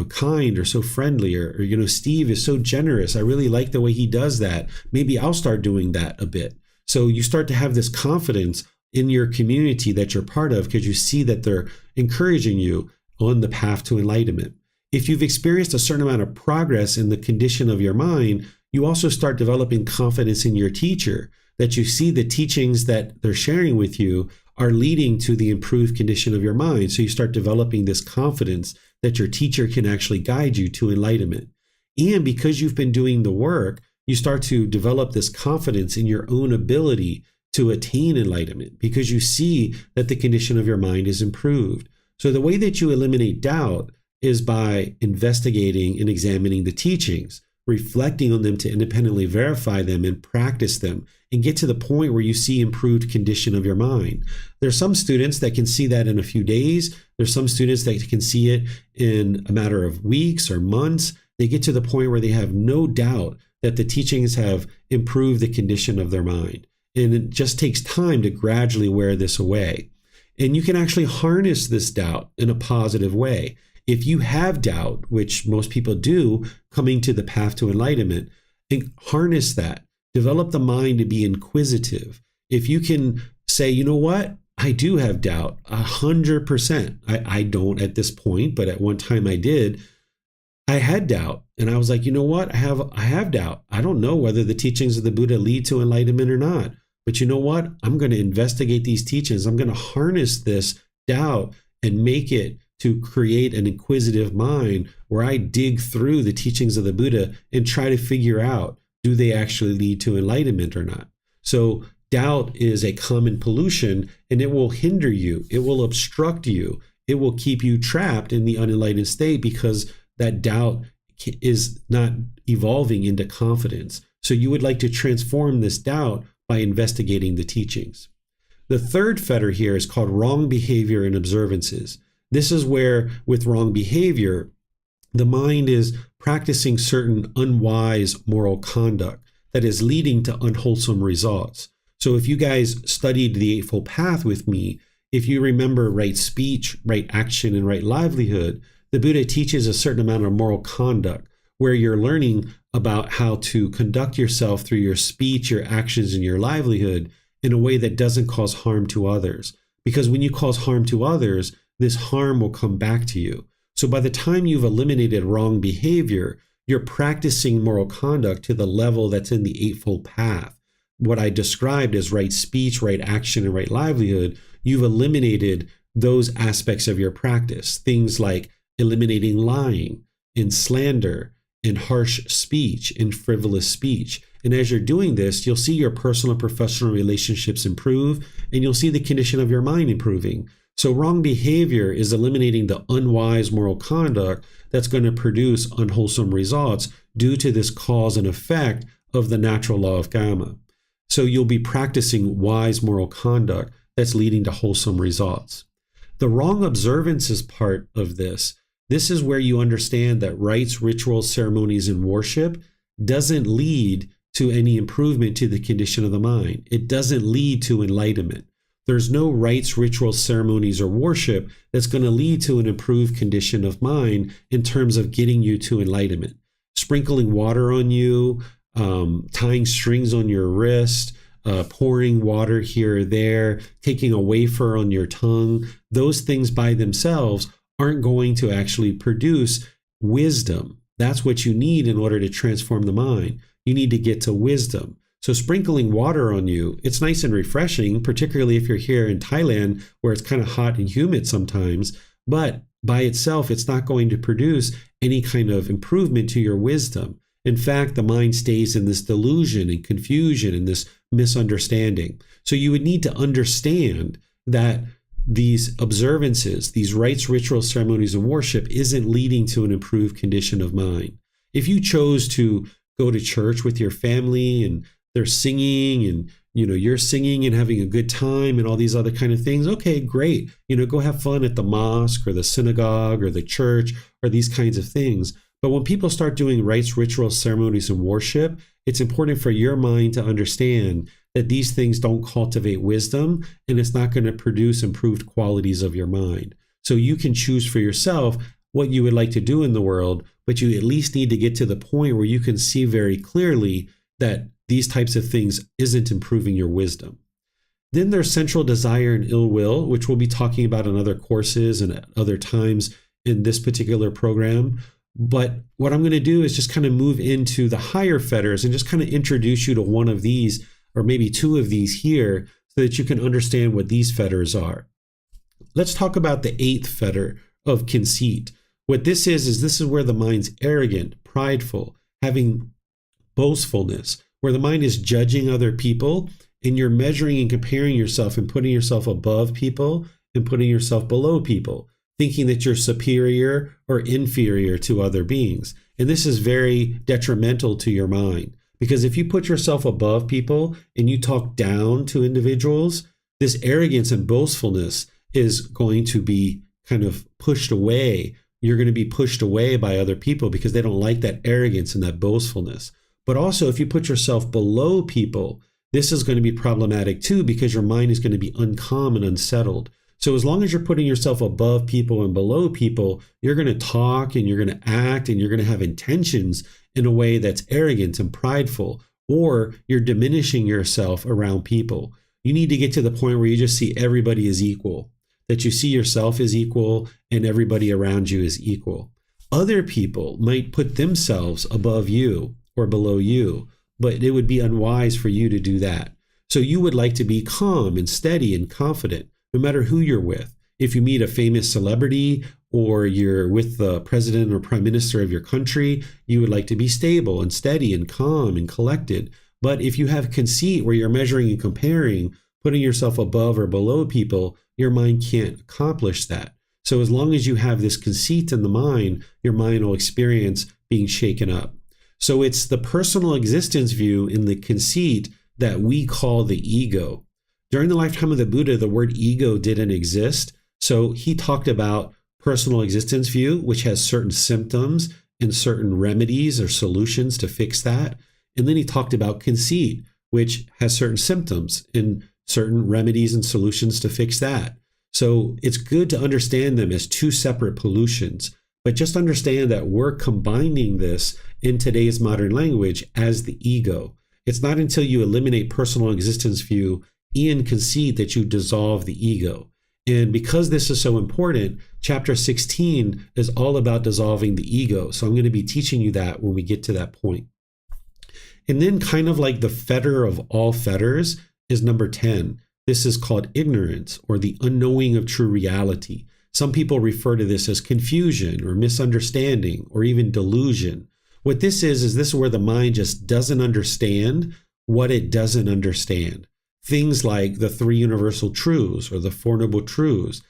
kind or so friendly, or Steve is so generous. I really like the way he does that. Maybe I'll start doing that a bit. So you start to have this confidence in your community that you're part of because you see that they're encouraging you on the path to enlightenment. If you've experienced a certain amount of progress in the condition of your mind, you also start developing confidence in your teacher, that you see the teachings that they're sharing with you are leading to the improved condition of your mind. So you start developing this confidence that your teacher can actually guide you to enlightenment. And because you've been doing the work, you start to develop this confidence in your own ability to attain enlightenment because you see that the condition of your mind is improved. So the way that you eliminate doubt is by investigating and examining the teachings, reflecting on them to independently verify them and practice them and get to the point where you see improved condition of your mind. There's some students that can see that in a few days. There's some students that can see it in a matter of weeks or months. They get to the point where they have no doubt that the teachings have improved the condition of their mind. And it just takes time to gradually wear this away. And you can actually harness this doubt in a positive way. If you have doubt, which most people do, coming to the path to enlightenment, harness that. Develop the mind to be inquisitive. If you can say, you know what, I do have doubt, 100%. I don't at this point, but at one time I did. I had doubt, and I was like, you know what, I have doubt. I don't know whether the teachings of the Buddha lead to enlightenment or not. But you know what? I'm going to investigate these teachings. I'm going to harness this doubt and make it to create an inquisitive mind where I dig through the teachings of the Buddha and try to figure out, do they actually lead to enlightenment or not? So doubt is a common pollution, and it will hinder you. It will obstruct you. It will keep you trapped in the unenlightened state because that doubt is not evolving into confidence. So you would like to transform this doubt by investigating the teachings. The third fetter here is called wrong behavior and observances. This is where, with wrong behavior, the mind is practicing certain unwise moral conduct that is leading to unwholesome results. So if you guys studied the Eightfold Path with me, if you remember right speech, right action, and right livelihood, the Buddha teaches a certain amount of moral conduct where you're learning about how to conduct yourself through your speech, your actions, and your livelihood in a way that doesn't cause harm to others. Because when you cause harm to others, this harm will come back to you. So by the time you've eliminated wrong behavior, you're practicing moral conduct to the level that's in the Eightfold Path. What I described as right speech, right action, and right livelihood, you've eliminated those aspects of your practice. Things like eliminating lying and slander and harsh speech and frivolous speech. And as you're doing this, you'll see your personal and professional relationships improve, and you'll see the condition of your mind improving. So wrong behavior is eliminating the unwise moral conduct that's going to produce unwholesome results due to this cause and effect of the natural law of karma. So you'll be practicing wise moral conduct that's leading to wholesome results. The wrong observances part of this is where you understand that rites, rituals, ceremonies, and worship doesn't lead to any improvement to the condition of the mind. It doesn't lead to enlightenment. There's no rites, rituals, ceremonies, or worship that's going to lead to an improved condition of mind in terms of getting you to enlightenment. Sprinkling water on you, tying strings on your wrist, pouring water here or there, taking a wafer on your tongue, those things by themselves aren't going to actually produce wisdom. That's what you need in order to transform the mind. You need to get to wisdom. So sprinkling water on you, it's nice and refreshing, particularly if you're here in Thailand where it's kind of hot and humid sometimes, but by itself, it's not going to produce any kind of improvement to your wisdom. In fact, the mind stays in this delusion and confusion and this misunderstanding. So you would need to understand that these observances, these rites, rituals, ceremonies, and worship isn't leading to an improved condition of mind. If you chose to go to church with your family and they're singing and you're singing and having a good time and all these other kind of things, okay, great. Go have fun at the mosque or the synagogue or the church or these kinds of things. But when people start doing rites, rituals, ceremonies, and worship, it's important for your mind to understand that these things don't cultivate wisdom and it's not going to produce improved qualities of your mind. So you can choose for yourself what you would like to do in the world, but you at least need to get to the point where you can see very clearly that these types of things isn't improving your wisdom. Then there's sensual desire and ill will, which we'll be talking about in other courses and at other times in this particular program. But what I'm going to do is just kind of move into the higher fetters and just kind of introduce you to one of these or maybe two of these here so that you can understand what these fetters are. Let's talk about the eighth fetter of conceit. What this is where the mind's arrogant, prideful, having boastfulness, where the mind is judging other people and you're measuring and comparing yourself and putting yourself above people and putting yourself below people, thinking that you're superior or inferior to other beings. And this is very detrimental to your mind, because if you put yourself above people and you talk down to individuals, this arrogance and boastfulness is going to be kind of pushed away. You're going to be pushed away by other people because they don't like that arrogance and that boastfulness. But also, if you put yourself below people, this is going to be problematic too, because your mind is going to be uncalm and unsettled. So as long as you're putting yourself above people and below people, you're going to talk and you're going to act and you're going to have intentions in a way that's arrogant and prideful, or you're diminishing yourself around people. You need to get to the point where you just see everybody as equal, that you see yourself as equal and everybody around you is equal. Other people might put themselves above you or below you, but it would be unwise for you to do that. So you would like to be calm and steady and confident, no matter who you're with. If you meet a famous celebrity or you're with the president or prime minister of your country, you would like to be stable and steady and calm and collected. But if you have conceit where you're measuring and comparing, putting yourself above or below people, your mind can't accomplish that. So as long as you have this conceit in the mind, your mind will experience being shaken up. So it's the personal existence view in the conceit that we call the ego. During the lifetime of the Buddha, the word ego didn't exist. So he talked about personal existence view, which has certain symptoms and certain remedies or solutions to fix that. And then he talked about conceit, which has certain symptoms and certain remedies and solutions to fix that. So it's good to understand them as two separate pollutions, but just understand that we're combining this in today's modern language as the ego. It's not until you eliminate personal existence view and conceit that you dissolve the ego. And because this is so important, chapter 16 is all about dissolving the ego. So I'm going to be teaching you that when we get to that point. And then kind of like the fetter of all fetters is number 10. This is called ignorance, or the unknowing of true reality. Some people refer to this as confusion or misunderstanding or even delusion. What this is this is where the mind just doesn't understand what it doesn't understand. Things like the three universal truths or the Four Noble Truths,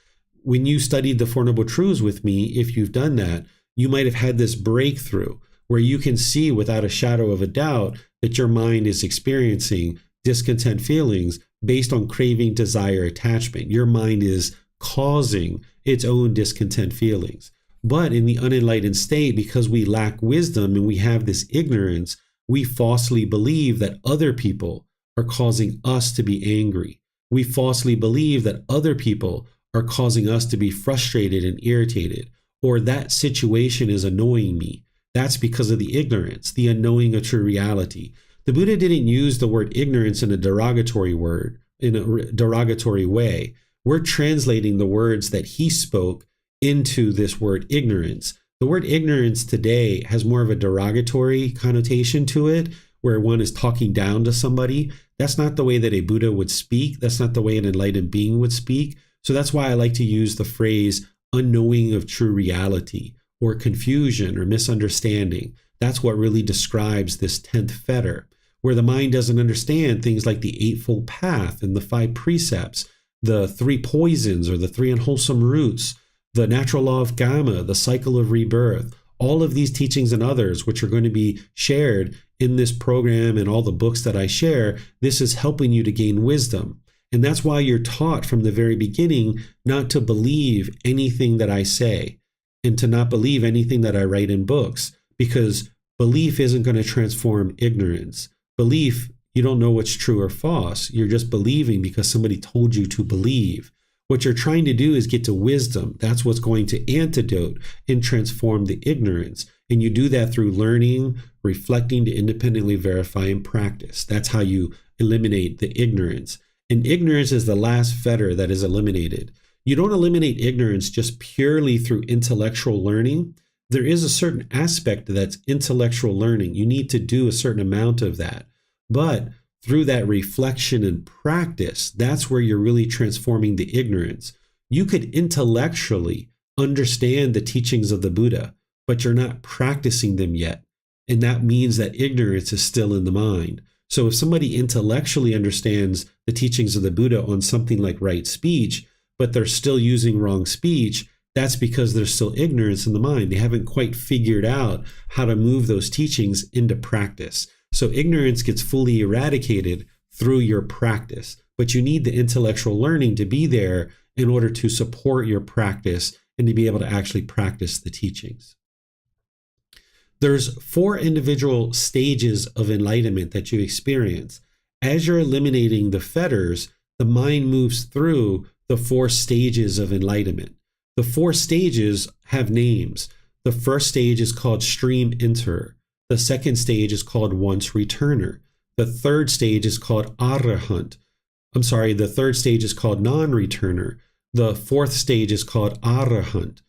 when you studied the Four Noble Truths with me, if you've done that, you might have had this breakthrough where you can see without a shadow of a doubt that your mind is experiencing discontent feelings based on craving, desire, attachment. Your mind is causing its own discontent feelings. But in the unenlightened state, because we lack wisdom and we have this ignorance, we falsely believe that other people are causing us to be angry. We falsely believe that other people are causing us to be frustrated and irritated, or that situation is annoying me. That's because of the ignorance, the unknowing of true reality. The Buddha didn't use the word ignorance in a derogatory way. We're translating the words that he spoke into this word ignorance. The word ignorance today has more of a derogatory connotation to it, where one is talking down to somebody. That's not the way that a Buddha would speak. That's not the way an enlightened being would speak. So that's why I like to use the phrase unknowing of true reality, or confusion or misunderstanding. That's what really describes this 10th fetter, where the mind doesn't understand things like the Eightfold Path and the 5 precepts, the 3 poisons or the 3 unwholesome roots, the natural law of Gotama, the cycle of rebirth, all of these teachings and others, which are going to be shared in this program and all the books that I share. This is helping you to gain wisdom. And that's why you're taught from the very beginning not to believe anything that I say and to not believe anything that I write in books, because belief isn't going to transform ignorance. Belief, you don't know what's true or false. You're just believing because somebody told you to believe. What you're trying to do is get to wisdom. That's what's going to antidote and transform the ignorance. And you do that through learning, reflecting to independently verify and practice. That's how you eliminate the ignorance. And ignorance is the last fetter that is eliminated. You don't eliminate ignorance just purely through intellectual learning. There is a certain aspect that's intellectual learning. You need to do a certain amount of that. But through that reflection and practice, that's where you're really transforming the ignorance. You could intellectually understand the teachings of the Buddha, but you're not practicing them yet. And that means that ignorance is still in the mind. So if somebody intellectually understands the teachings of the Buddha on something like right speech, but they're still using wrong speech, that's because there's still ignorance in the mind. They haven't quite figured out how to move those teachings into practice. So ignorance gets fully eradicated through your practice, but you need the intellectual learning to be there in order to support your practice and to be able to actually practice the teachings. There's 4 individual stages of enlightenment that you experience. As you're eliminating the fetters, the mind moves through the 4 stages of enlightenment. The 4 stages have names. The first stage is called stream enterer. The second stage is called once returner. The third stage is called arahant. The third stage is called non-returner. The fourth stage is called arahant.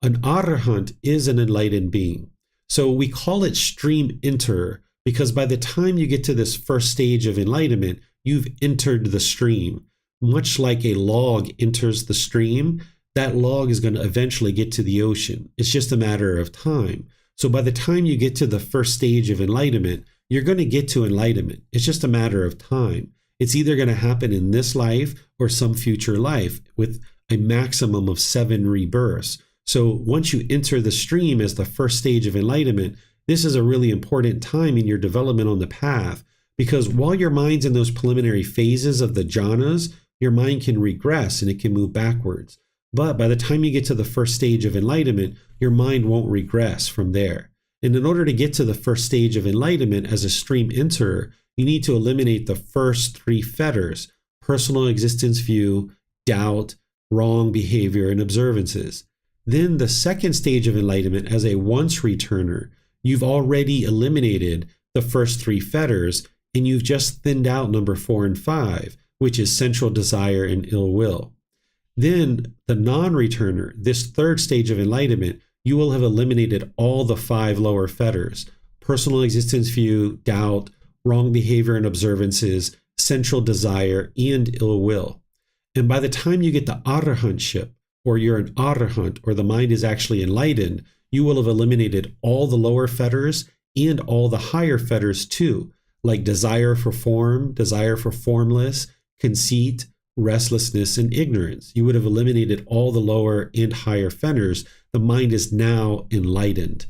An arahant is an enlightened being. So we call it stream enterer because by the time you get to this first stage of enlightenment, you've entered the stream. Much like a log enters the stream, that log is going to eventually get to the ocean. It's just a matter of time. So by the time you get to the first stage of enlightenment, you're going to get to enlightenment. It's just a matter of time. It's either going to happen in this life or some future life with a maximum of 7 rebirths. So once you enter the stream as the first stage of enlightenment, this is a really important time in your development on the path, because while your mind's in those preliminary phases of the jhanas, your mind can regress and it can move backwards. But by the time you get to the first stage of enlightenment, your mind won't regress from there. And in order to get to the first stage of enlightenment as a stream enterer, you need to eliminate the first 3 fetters: personal existence view, doubt, wrong behavior, and observances. Then the second stage of enlightenment as a once returner, you've already eliminated the first 3 fetters and you've just thinned out number 4 and 5, which is sensual desire and ill will. Then the non-returner, this third stage of enlightenment, you will have eliminated all the 5 lower fetters: personal existence view, doubt, wrong behavior and observances, sensual desire, and ill will. And by the time you get to arahantship, or you're an arahant, or the mind is actually enlightened, you will have eliminated all the lower fetters and all the higher fetters too, like desire for form, desire for formless, conceit, restlessness, and ignorance. You would have eliminated all the lower and higher fenners. The mind is now enlightened.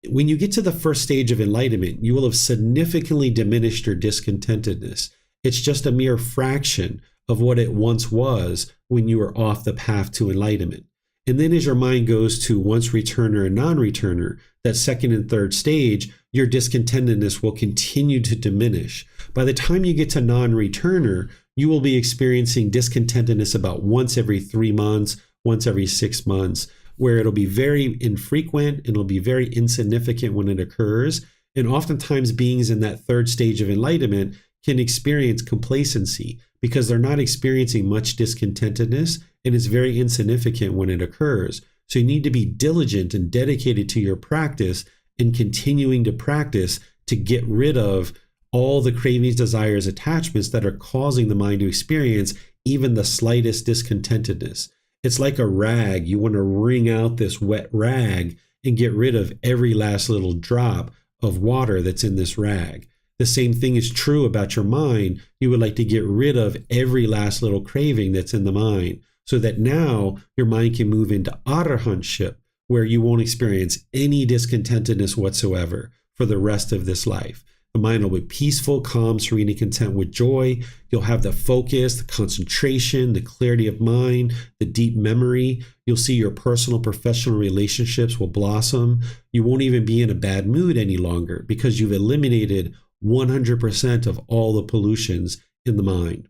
When you get to the first stage of enlightenment, you will have significantly diminished your discontentedness. It's just a mere fraction of what it once was when you were off the path to enlightenment. And then as your mind goes to once returner and non-returner, that second and third stage, your discontentedness will continue to diminish. By the time you get to non-returner, you will be experiencing discontentedness about once every 3 months, once every 6 months, where it'll be very infrequent and it'll be very insignificant when it occurs. And oftentimes beings in that third stage of enlightenment can experience complacency because they're not experiencing much discontentedness, and it's very insignificant when it occurs. So you need to be diligent and dedicated to your practice and continuing to practice to get rid of all the cravings, desires, attachments that are causing the mind to experience even the slightest discontentedness. It's like a rag. You want to wring out this wet rag and get rid of every last little drop of water that's in this rag. The same thing is true about your mind. You would like to get rid of every last little craving that's in the mind so that now your mind can move into arahantship, where you won't experience any discontentedness whatsoever for the rest of this life. The mind will be peaceful, calm, serene, and content with joy. You'll have the focus, the concentration, the clarity of mind, the deep memory. You'll see your personal, professional relationships will blossom. You won't even be in a bad mood any longer because you've eliminated 100% of all the pollutions in the mind.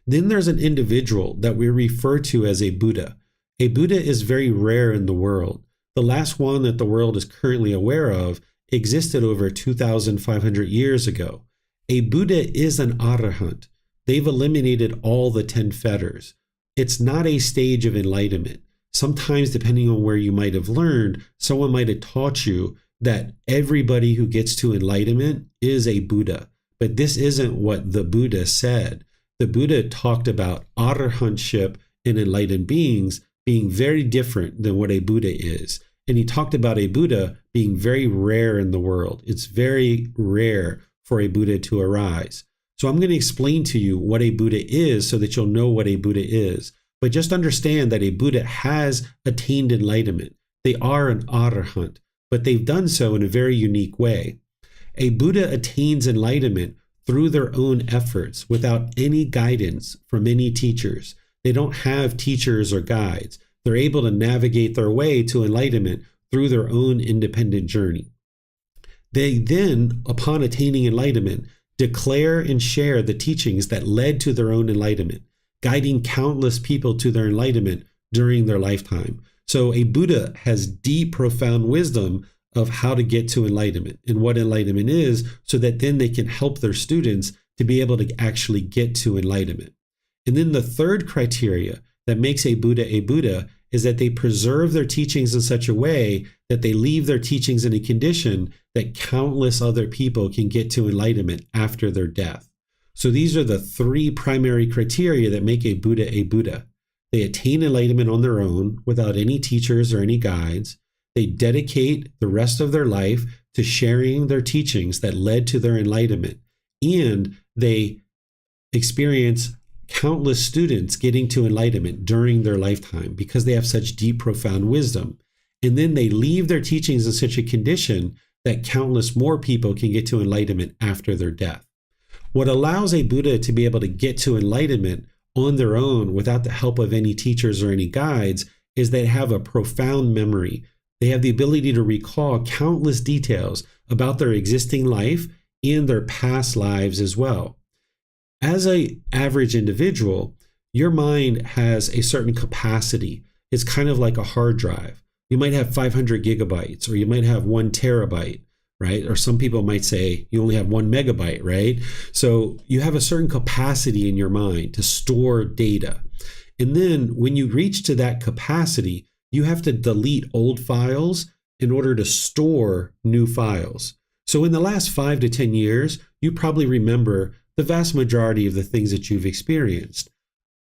Then there's an individual that we refer to as a Buddha. A Buddha is very rare in the world. The last one that the world is currently aware of existed over 2,500 years ago. A Buddha is an arahant. They've eliminated all the 10 fetters. It's not a stage of enlightenment. Sometimes, depending on where you might have learned, someone might have taught you that everybody who gets to enlightenment is a Buddha. But this isn't what the Buddha said. The Buddha talked about arahantship and enlightened beings being very different than what a Buddha is. And he talked about a Buddha being very rare in the world. It's very rare for a Buddha to arise. So I'm going to explain to you what a Buddha is so that you'll know what a Buddha is. But just understand that a Buddha has attained enlightenment. They are an arahant, but they've done so in a very unique way. A Buddha attains enlightenment through their own efforts without any guidance from any teachers. They don't have teachers or guides. They're able to navigate their way to enlightenment through their own independent journey. They then, upon attaining enlightenment, declare and share the teachings that led to their own enlightenment, guiding countless people to their enlightenment during their lifetime. So a Buddha has deep, profound wisdom of how to get to enlightenment and what enlightenment is, so that then they can help their students to be able to actually get to enlightenment. And then the third criteria that makes a Buddha is that they preserve their teachings in such a way that they leave their teachings in a condition that countless other people can get to enlightenment after their death. So these are the three primary criteria that make a Buddha. They attain enlightenment on their own without any teachers or any guides. They dedicate the rest of their life to sharing their teachings that led to their enlightenment. And they experience countless students getting to enlightenment during their lifetime because they have such deep, profound wisdom. And then they leave their teachings in such a condition that countless more people can get to enlightenment after their death. What allows a Buddha to be able to get to enlightenment on their own without the help of any teachers or any guides is they have a profound memory. They have the ability to recall countless details about their existing life and their past lives as well. As an average individual, your mind has a certain capacity. It's kind of like a hard drive. You might have 500 gigabytes, or you might have 1 terabyte, right? Or some people might say you only have 1 megabyte, right? So you have a certain capacity in your mind to store data. And then when you reach to that capacity, you have to delete old files in order to store new files. So in the last 5 to 10 years, you probably remember the vast majority of the things that you've experienced.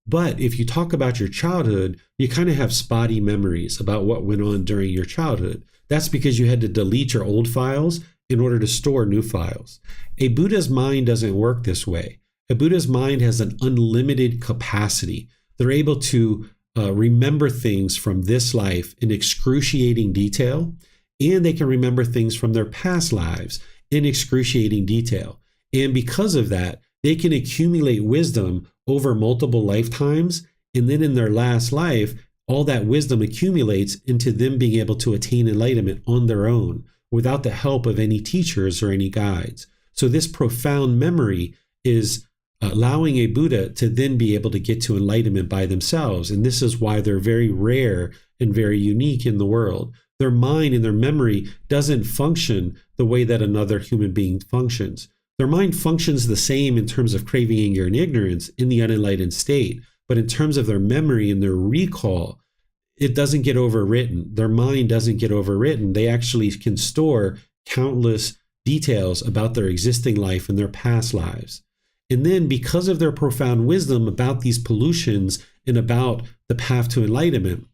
But if you talk about your childhood, you kind of have spotty memories about what went on during your childhood. That's because you had to delete your old files in order to store new files. A Buddha's mind doesn't work this way. A Buddha's mind has an unlimited capacity. They're able to remember things from this life in excruciating detail, and they can remember things from their past lives in excruciating detail. And because of that, they can accumulate wisdom over multiple lifetimes, and then in their last life, all that wisdom accumulates into them being able to attain enlightenment on their own without the help of any teachers or any guides. So this profound memory is allowing a Buddha to then be able to get to enlightenment by themselves. And this is why they're very rare and very unique in the world. Their mind and their memory doesn't function the way that another human being functions. Their mind functions the same in terms of craving, anger, and ignorance in the unenlightened state. But in terms of their memory and their recall, it doesn't get overwritten. Their mind doesn't get overwritten. They actually can store countless details about their existing life and their past lives. And then because of their profound wisdom about these pollutions and about the path to enlightenment,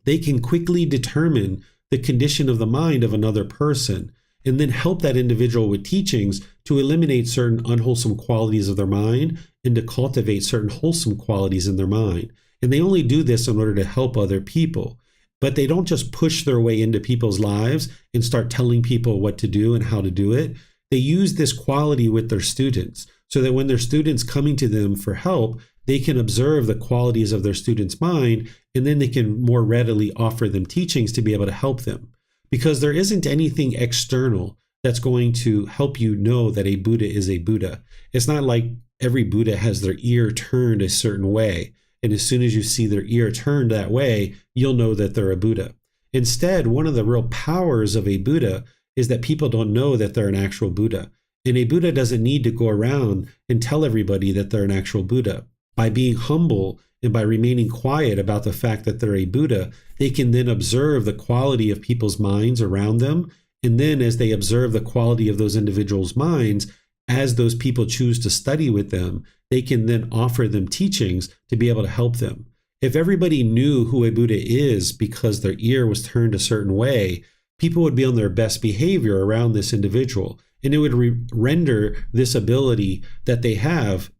they can quickly determine the condition of the mind of another person and then help that individual with teachings to eliminate certain unwholesome qualities of their mind and to cultivate certain wholesome qualities in their mind. And they only do this in order to help other people. But they don't just push their way into people's lives and start telling people what to do and how to do it. They use this quality with their students so that when their students coming to them for help, they can observe the qualities of their student's mind, and then they can more readily offer them teachings to be able to help them. Because there isn't anything external that's going to help you know that a Buddha is a Buddha. It's not like every Buddha has their ear turned a certain way, and as soon as you see their ear turned that way, you'll know that they're a Buddha. Instead, one of the real powers of a Buddha is that people don't know that they're an actual Buddha. And a Buddha doesn't need to go around and tell everybody that they're an actual Buddha. By being humble and by remaining quiet about the fact that they're a Buddha, they can then observe the quality of people's minds around them. And then as they observe the quality of those individuals' minds, as those people choose to study with them, they can then offer them teachings to be able to help them. If everybody knew who a Buddha is because their ear was turned a certain way, people would be on their best behavior around this individual. And it would render this ability that they have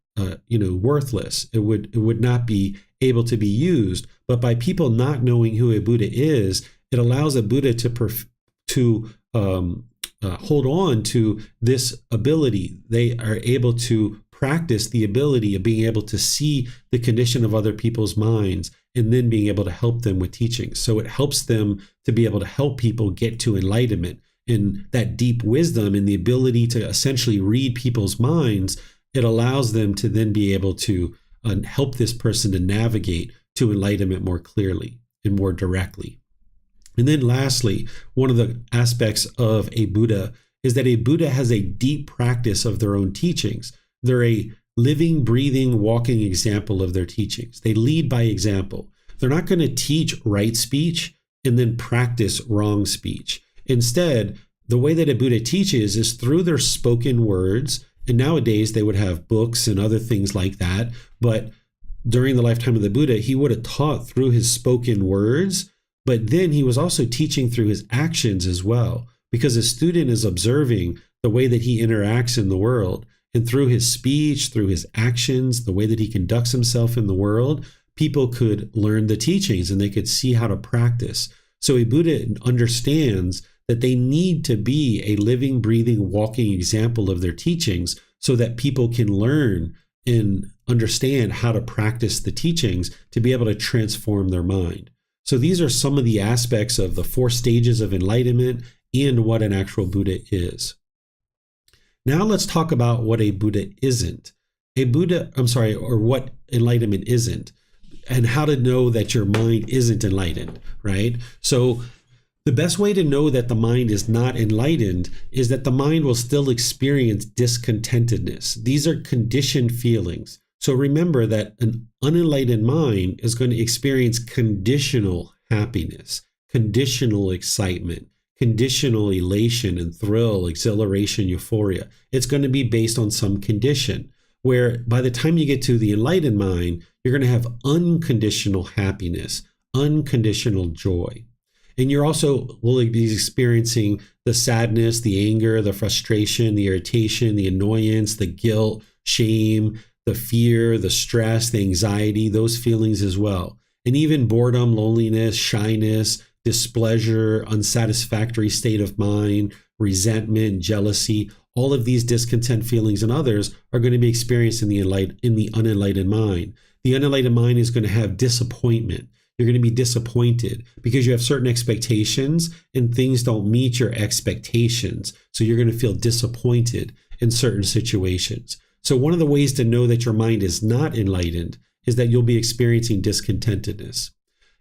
worthless. It would not be able to be used. But by people not knowing who a Buddha is, it allows a Buddha to hold on to this ability. They are able to practice the ability of being able to see the condition of other people's minds and then being able to help them with teachings. So it helps them to be able to help people get to enlightenment. And that deep wisdom and the ability to essentially read people's minds, it allows them to then be able to help this person to navigate to enlightenment more clearly and more directly. And then lastly, one of the aspects of a Buddha is that a Buddha has a deep practice of their own teachings. They're a living, breathing, walking example of their teachings. They lead by example. They're not going to teach right speech and then practice wrong speech. Instead, the way that a Buddha teaches is through their spoken words. And nowadays they would have books and other things like that. But during the lifetime of the Buddha, he would have taught through his spoken words, but then he was also teaching through his actions as well, because a student is observing the way that he interacts in the world. And through his speech, through his actions, the way that he conducts himself in the world, people could learn the teachings and they could see how to practice. So a Buddha understands that they need to be a living, breathing, walking example of their teachings so that people can learn and understand how to practice the teachings to be able to transform their mind. So these are some of the aspects of the 4 stages of enlightenment and what an actual Buddha is. Now let's talk about what a Buddha isn't. Or what enlightenment isn't, and how to know that your mind isn't enlightened, right? So the best way to know that the mind is not enlightened is that the mind will still experience discontentedness. These are conditioned feelings. So remember that an unenlightened mind is going to experience conditional happiness, conditional excitement, conditional elation and thrill, exhilaration, euphoria. It's going to be based on some condition, where by the time you get to the enlightened mind, you're going to have unconditional happiness, unconditional joy. And you're also will be experiencing the sadness, the anger, the frustration, the irritation, the annoyance, the guilt, shame, the fear, the stress, the anxiety, those feelings as well. And even boredom, loneliness, shyness, displeasure, unsatisfactory state of mind, resentment, jealousy, all of these discontent feelings and others are going to be experienced in the unenlightened mind. The unenlightened mind is going to have disappointment. You're going to be disappointed because you have certain expectations and things don't meet your expectations. So you're going to feel disappointed in certain situations. So one of the ways to know that your mind is not enlightened is that you'll be experiencing discontentedness.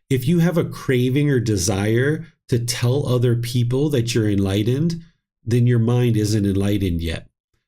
If you have a craving or desire to tell other people that you're enlightened, then your mind isn't enlightened yet.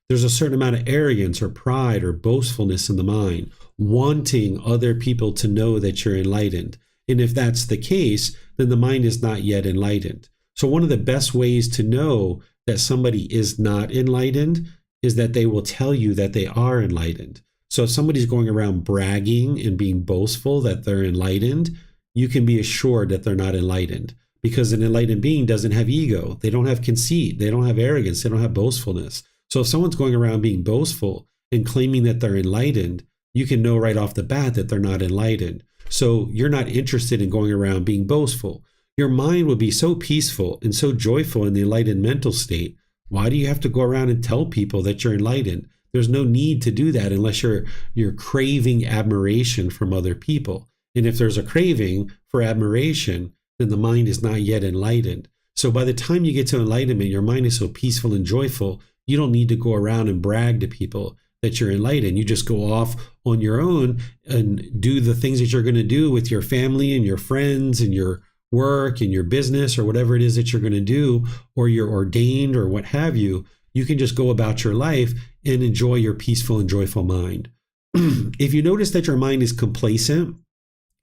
There's a certain amount of arrogance or pride or boastfulness in the mind, wanting other people to know that you're enlightened. And if that's the case, then the mind is not yet enlightened. So one of the best ways to know that somebody is not enlightened is that they will tell you that they are enlightened. So if somebody's going around bragging and being boastful that they're enlightened, you can be assured that they're not enlightened, because an enlightened being doesn't have ego. They don't have conceit. They don't have arrogance. They don't have boastfulness. So if someone's going around being boastful and claiming that they're enlightened, you can know right off the bat that they're not enlightened. So you're not interested in going around being boastful. Your mind will be so peaceful and so joyful in the enlightened mental state. Why do you have to go around and tell people that you're enlightened? There's no need to do that unless you're craving admiration from other people. And if there's a craving for admiration, then the mind is not yet enlightened. So by the time you get to enlightenment, your mind is so peaceful and joyful, you don't need to go around and brag to people that you're enlightened. You just go off on your own and do the things that you're going to do with your family and your friends and your work and your business or whatever it is that you're going to do, or you're ordained or what have you. You can just go about your life and enjoy your peaceful and joyful mind. If you notice that your mind is complacent,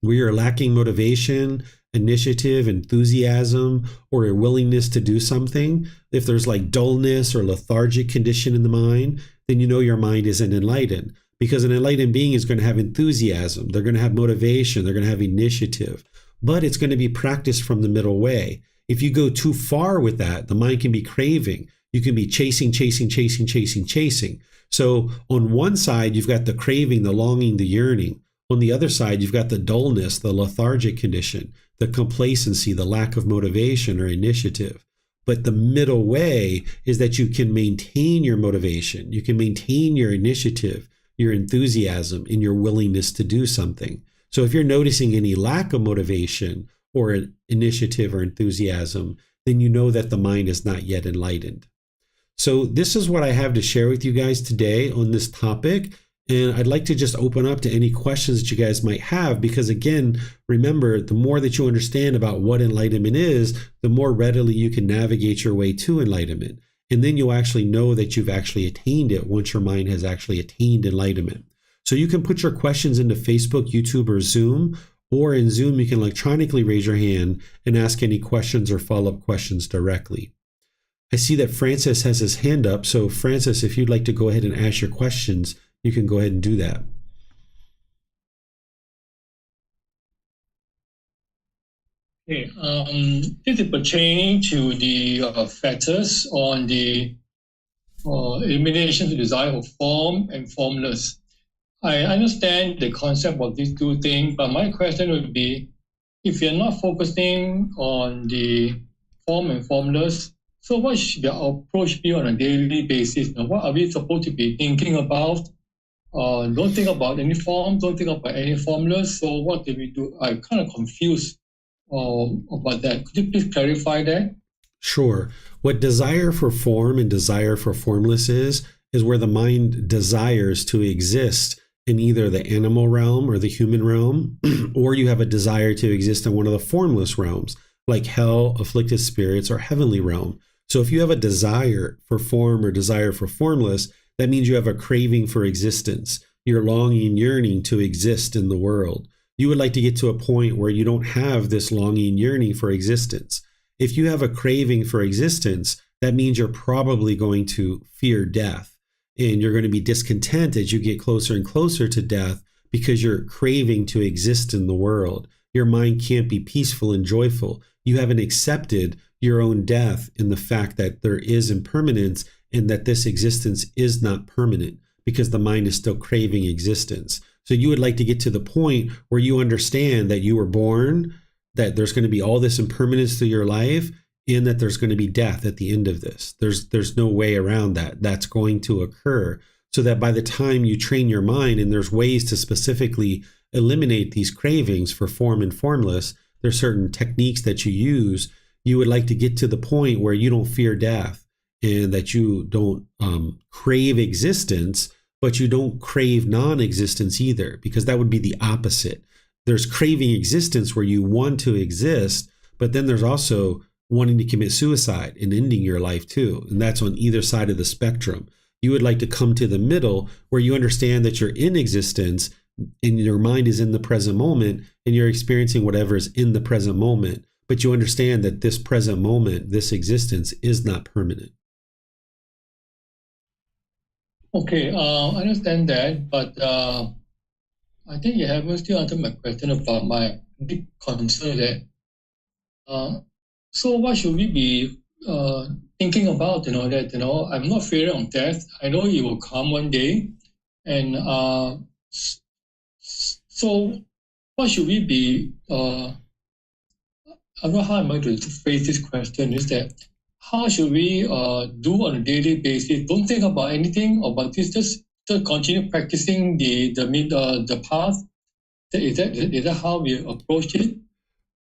where you're lacking motivation, initiative, enthusiasm, or a willingness to do something, if there's like dullness or lethargic condition in the mind, then you know your mind isn't enlightened. Because an enlightened being is going to have enthusiasm, they're going to have motivation, they're going to have initiative, but it's going to be practiced from the middle way. If you go too far with that, the mind can be craving. You can be chasing. So on one side, you've got the craving, the longing, the yearning. On the other side, you've got the dullness, the lethargic condition, the complacency, the lack of motivation or initiative. But the middle way is that you can maintain your motivation, you can maintain your initiative, your enthusiasm, and your willingness to do something. So if you're noticing any lack of motivation or initiative or enthusiasm, then you know that the mind is not yet enlightened. So this is what I have to share with you guys today on this topic. And I'd like to just open up to any questions that you guys might have, because again, remember, the more that you understand about what enlightenment is, the more readily you can navigate your way to enlightenment. And then you'll actually know that you've actually attained it once your mind has actually attained enlightenment. So you can put your questions into Facebook, YouTube, or Zoom, or in Zoom, you can electronically raise your hand and ask any questions or follow-up questions directly. I see that Francis has his hand up. So Francis, if you'd like to go ahead and ask your questions, you can go ahead and do that. Okay, this is pertaining to the factors on the elimination of desire of form and formless. I understand the concept of these two things, but my question would be, if you're not focusing on the form and formless, so what should the approach be on a daily basis? Now, what are we supposed to be thinking about? Don't think about any form, don't think about any formless. So what do we do? I'm kind of confused about that. Could you please clarify that? Sure. What desire for form and desire for formless is where the mind desires to exist in either the animal realm or the human realm, or you have a desire to exist in one of the formless realms, like hell, afflicted spirits, or heavenly realm. So if you have a desire for form or desire for formless, that means you have a craving for existence. You're longing, yearning to exist in the world. You would like to get to a point where you don't have this longing, yearning for existence. If you have a craving for existence, that means you're probably going to fear death. And you're going to be discontent as you get closer and closer to death because you're craving to exist in the world. Your mind can't be peaceful and joyful. You haven't accepted your own death in the fact that there is impermanence and that this existence is not permanent. because the mind is still craving existence. So you would like to get to the point where you understand that you were born, that there's going to be all this impermanence through your life, and that there's going to be death at the end of this. There's no way around that. That's going to occur. So that by the time you train your mind, and there's ways to specifically eliminate these cravings for form and formless, there's certain techniques that you use. You would like to get to the point where you don't fear death, and that you don't crave existence, but you don't crave non-existence either, because that would be the opposite. There's craving existence where you want to exist, but then there's also wanting to commit suicide and ending your life too. And that's on either side of the spectrum. You would like to come to the middle where you understand that you're in existence and your mind is in the present moment and you're experiencing whatever is in the present moment. But you understand that this present moment, this existence, is not permanent. Okay, I understand that, but I think you haven't still answered my question about my big concern that so what should we be thinking about, that, I'm not fearing of death. I know it will come one day. And so what should we be, I don't know how I'm going to phrase this question, is that how should we do on a daily basis? Don't think about anything about this, just continue practicing the path. Is that how we approach it?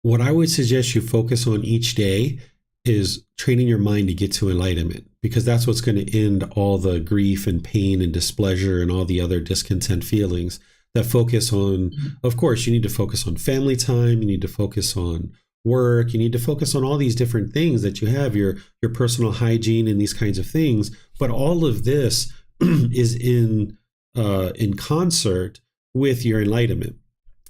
What I would suggest you focus on each day is training your mind to get to enlightenment, because that's what's going to end all the grief and pain and displeasure and all the other discontent feelings that focus on, of course, you need to focus on family time, you need to focus on work, you need to focus on all these different things that you have, your personal hygiene and these kinds of things. But all of this is in concert with your enlightenment.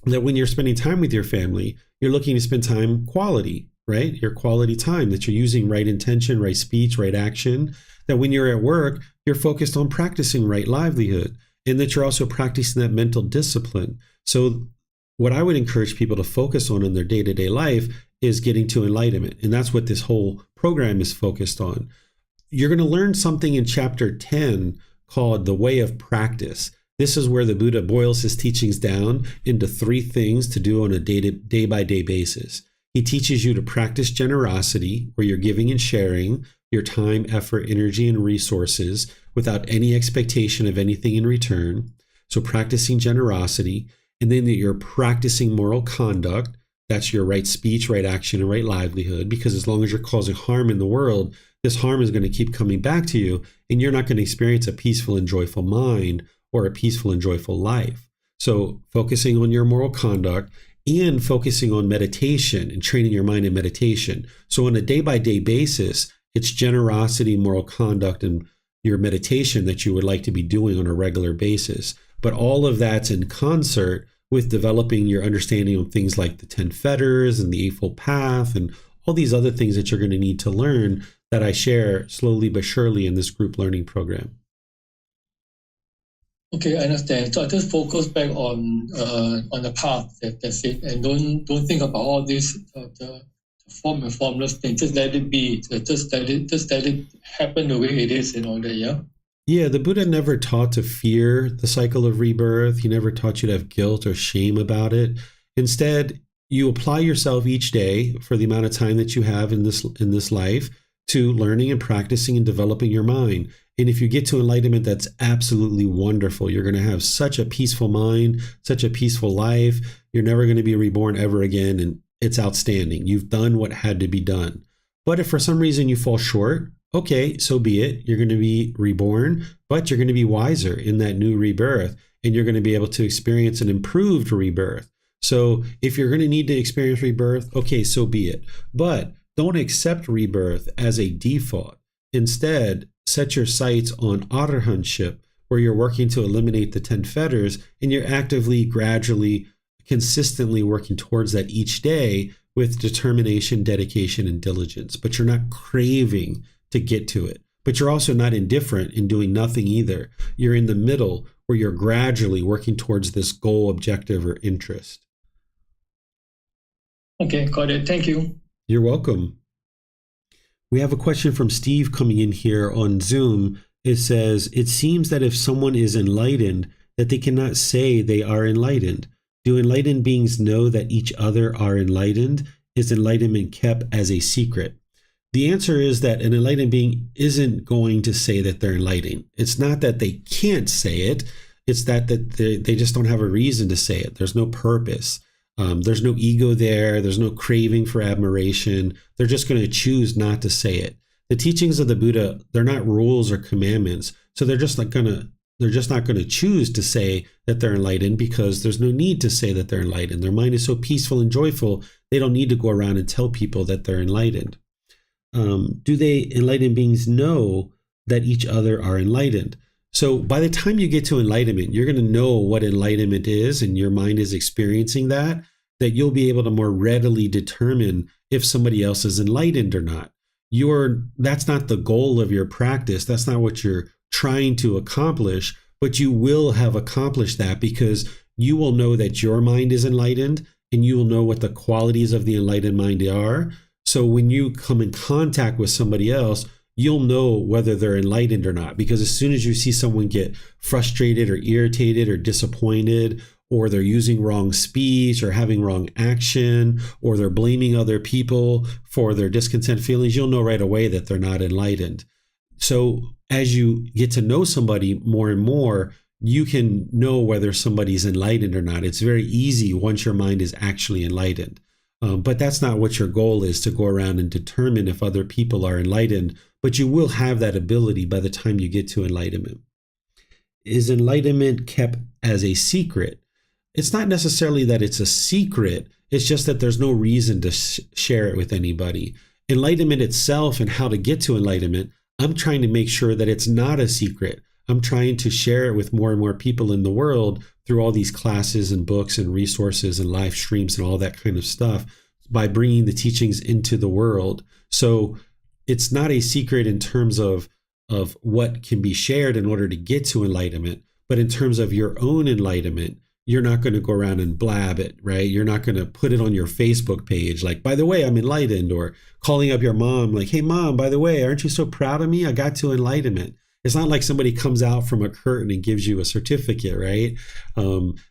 That when you're spending time with your family, you're looking to spend time quality, right? Your quality time, that you're using right intention, right speech, right action. That when you're at work, you're focused on practicing right livelihood, and that you're also practicing that mental discipline. So what I would encourage people to focus on in their day-to-day life is getting to enlightenment. And that's what this whole program is focused on. You're going to learn something in chapter 10 called the way of practice. This is where the Buddha boils his teachings down into 3 things to do on a day-by-day basis. He teaches you to practice generosity, where you're giving and sharing your time, effort, energy, and resources without any expectation of anything in return. So practicing generosity, and then that you're practicing moral conduct. That's your right speech, right action, and right livelihood, because as long as you're causing harm in the world, this harm is going to keep coming back to you, and you're not going to experience a peaceful and joyful mind or a peaceful and joyful life. So focusing on your moral conduct and focusing on meditation and training your mind in meditation. So on a day-by-day basis, it's generosity, moral conduct, and your meditation that you would like to be doing on a regular basis. But all of that's in concert with developing your understanding of things like the 10 fetters and the Eightfold Path and all these other things that you're going to need to learn that I share slowly but surely in this group learning program. Okay, I understand. So I just focus back on the path. That's it, and don't think about all this the form and formless thing. Just let it be. Just let it happen the way it is, and all that. Yeah. Yeah, the Buddha never taught to fear the cycle of rebirth. He never taught you to have guilt or shame about it. Instead, you apply yourself each day for the amount of time that you have in this life to learning and practicing and developing your mind. And if you get to enlightenment, that's absolutely wonderful. You're going to have such a peaceful mind, such a peaceful life. You're never going to be reborn ever again. And it's outstanding. You've done what had to be done. But if for some reason you fall short, okay, so be it. You're going to be reborn, but you're going to be wiser in that new rebirth. And you're going to be able to experience an improved rebirth. So if you're going to need to experience rebirth, okay, so be it. But don't accept rebirth as a default. Instead, set your sights on arahantship, where you're working to eliminate the 10 fetters, and you're actively, gradually, consistently working towards that each day with determination, dedication, and diligence. But you're not craving to get to it. But you're also not indifferent in doing nothing either. You're in the middle, where you're gradually working towards this goal, objective, or interest. Okay, got it. Thank you. You're welcome. We have a question from Steve coming in here on Zoom. It says, it seems that if someone is enlightened, that they cannot say they are enlightened. Do enlightened beings know that each other are enlightened? Is enlightenment kept as a secret? The answer is that an enlightened being isn't going to say that they're enlightened. It's not that they can't say it. It's that they just don't have a reason to say it. There's no purpose. There's no ego there. There's no craving for admiration. They're just going to choose not to say it. The teachings of the Buddha, they're not rules or commandments. So they're just not going to choose to say that they're enlightened, because there's no need to say that they're enlightened. Their mind is so peaceful and joyful, they don't need to go around and tell people that they're enlightened. Do they enlightened beings know that each other are enlightened? So by the time you get to enlightenment, you're going to know what enlightenment is, and your mind is experiencing that you'll be able to more readily determine if somebody else is enlightened or not. That's not the goal of your practice. That's not what you're trying to accomplish, but you will have accomplished that, because you will know that your mind is enlightened, and you will know what the qualities of the enlightened mind are. So when you come in contact with somebody else, you'll know whether they're enlightened or not, because as soon as you see someone get frustrated or irritated or disappointed, or they're using wrong speech or having wrong action, or they're blaming other people for their discontent feelings, you'll know right away that they're not enlightened. So as you get to know somebody more and more, you can know whether somebody's enlightened or not. It's very easy once your mind is actually enlightened. But that's not what your goal is, to go around and determine if other people are enlightened. But you will have that ability by the time you get to enlightenment. Is enlightenment kept as a secret? It's not necessarily that it's a secret. It's just that there's no reason to share it with anybody. Enlightenment itself and how to get to enlightenment, I'm trying to make sure that it's not a secret. I'm trying to share it with more and more people in the world through all these classes and books and resources and live streams and all that kind of stuff, by bringing the teachings into the world. So it's not a secret in terms of what can be shared in order to get to enlightenment, but in terms of your own enlightenment, you're not going to go around and blab it, right? You're not going to put it on your Facebook page like, by the way, I'm enlightened, or calling up your mom like, hey, mom, by the way, aren't you so proud of me? I got to enlightenment. It's not like somebody comes out from a curtain and gives you a certificate, right?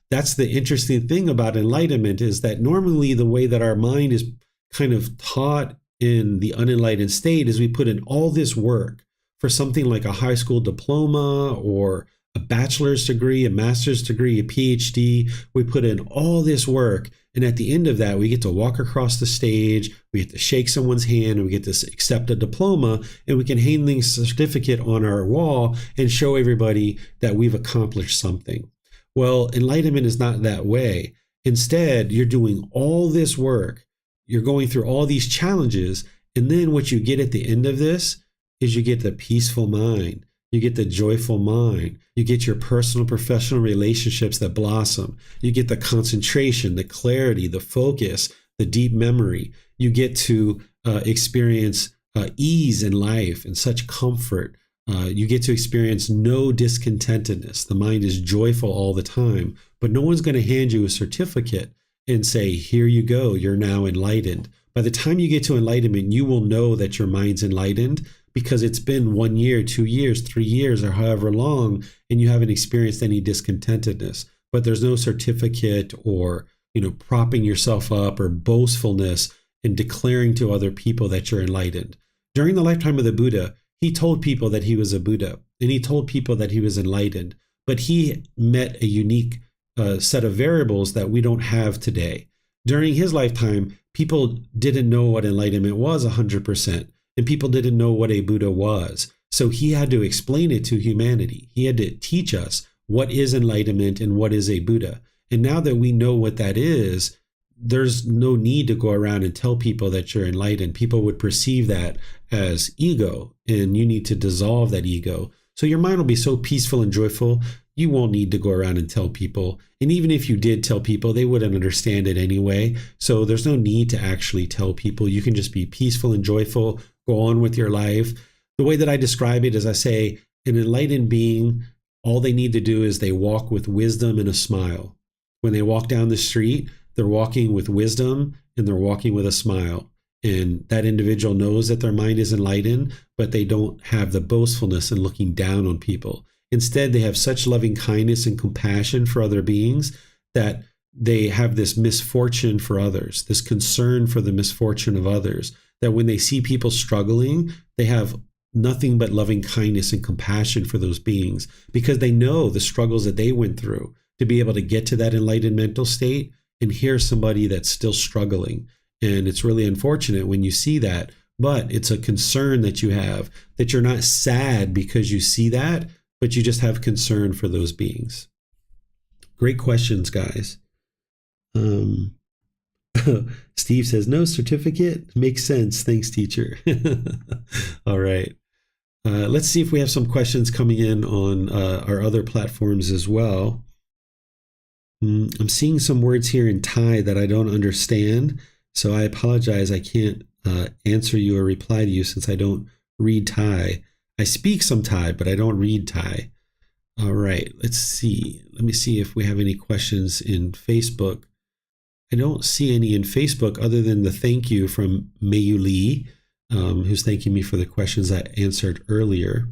That's the interesting thing about enlightenment, is that normally the way that our mind is kind of taught in the unenlightened state is we put in all this work for something like a high school diploma or a bachelor's degree, a master's degree, a PhD. We put in all this work, and at the end of that, we get to walk across the stage, we get to shake someone's hand, and we get to accept a diploma, and we can hang the certificate on our wall and show everybody that we've accomplished something. Well, enlightenment is not that way. Instead, you're doing all this work, you're going through all these challenges, and then what you get at the end of this is you get the peaceful mind. You get the joyful mind. You get your personal, professional relationships that blossom. You get the concentration, the clarity, the focus, the deep memory. You get to experience ease in life and such comfort. You get to experience no discontentedness. The mind is joyful all the time, but no one's going to hand you a certificate and say, here you go, you're now enlightened. By the time you get to enlightenment, you will know that your mind's enlightened, because it's been 1 year, 2 years, 3 years, or however long, and you haven't experienced any discontentedness. But there's no certificate or, propping yourself up or boastfulness and declaring to other people that you're enlightened. During the lifetime of the Buddha, he told people that he was a Buddha, and he told people that he was enlightened, but he met a unique set of variables that we don't have today. During his lifetime, people didn't know what enlightenment was 100%. And people didn't know what a Buddha was. So he had to explain it to humanity. He had to teach us what is enlightenment and what is a Buddha. And now that we know what that is, there's no need to go around and tell people that you're enlightened. People would perceive that as ego, and you need to dissolve that ego. So your mind will be so peaceful and joyful, you won't need to go around and tell people. And even if you did tell people, they wouldn't understand it anyway. So there's no need to actually tell people. You can just be peaceful and joyful, go on with your life. The way that I describe it is I say, an enlightened being, all they need to do is they walk with wisdom and a smile. When they walk down the street, they're walking with wisdom and they're walking with a smile. And that individual knows that their mind is enlightened, but they don't have the boastfulness and looking down on people. Instead, they have such loving kindness and compassion for other beings that they have this misfortune for others, this concern for the misfortune of others, that when they see people struggling, they have nothing but loving kindness and compassion for those beings because they know the struggles that they went through to be able to get to that enlightened mental state and hear somebody that's still struggling. And it's really unfortunate when you see that, but it's a concern that you have, that you're not sad because you see that, but you just have concern for those beings. Great questions, guys. Steve says, no certificate? Makes sense. Thanks, teacher. All right. Let's see if we have some questions coming in on our other platforms as well. I'm seeing some words here in Thai that I don't understand, so I apologize. I can't answer you or reply to you since I don't read Thai. I speak some Thai, but I don't read Thai. All right, let's see. Let me see if we have any questions in Facebook. I don't see any in Facebook other than the thank you from Mayu Lee, who's thanking me for the questions I answered earlier.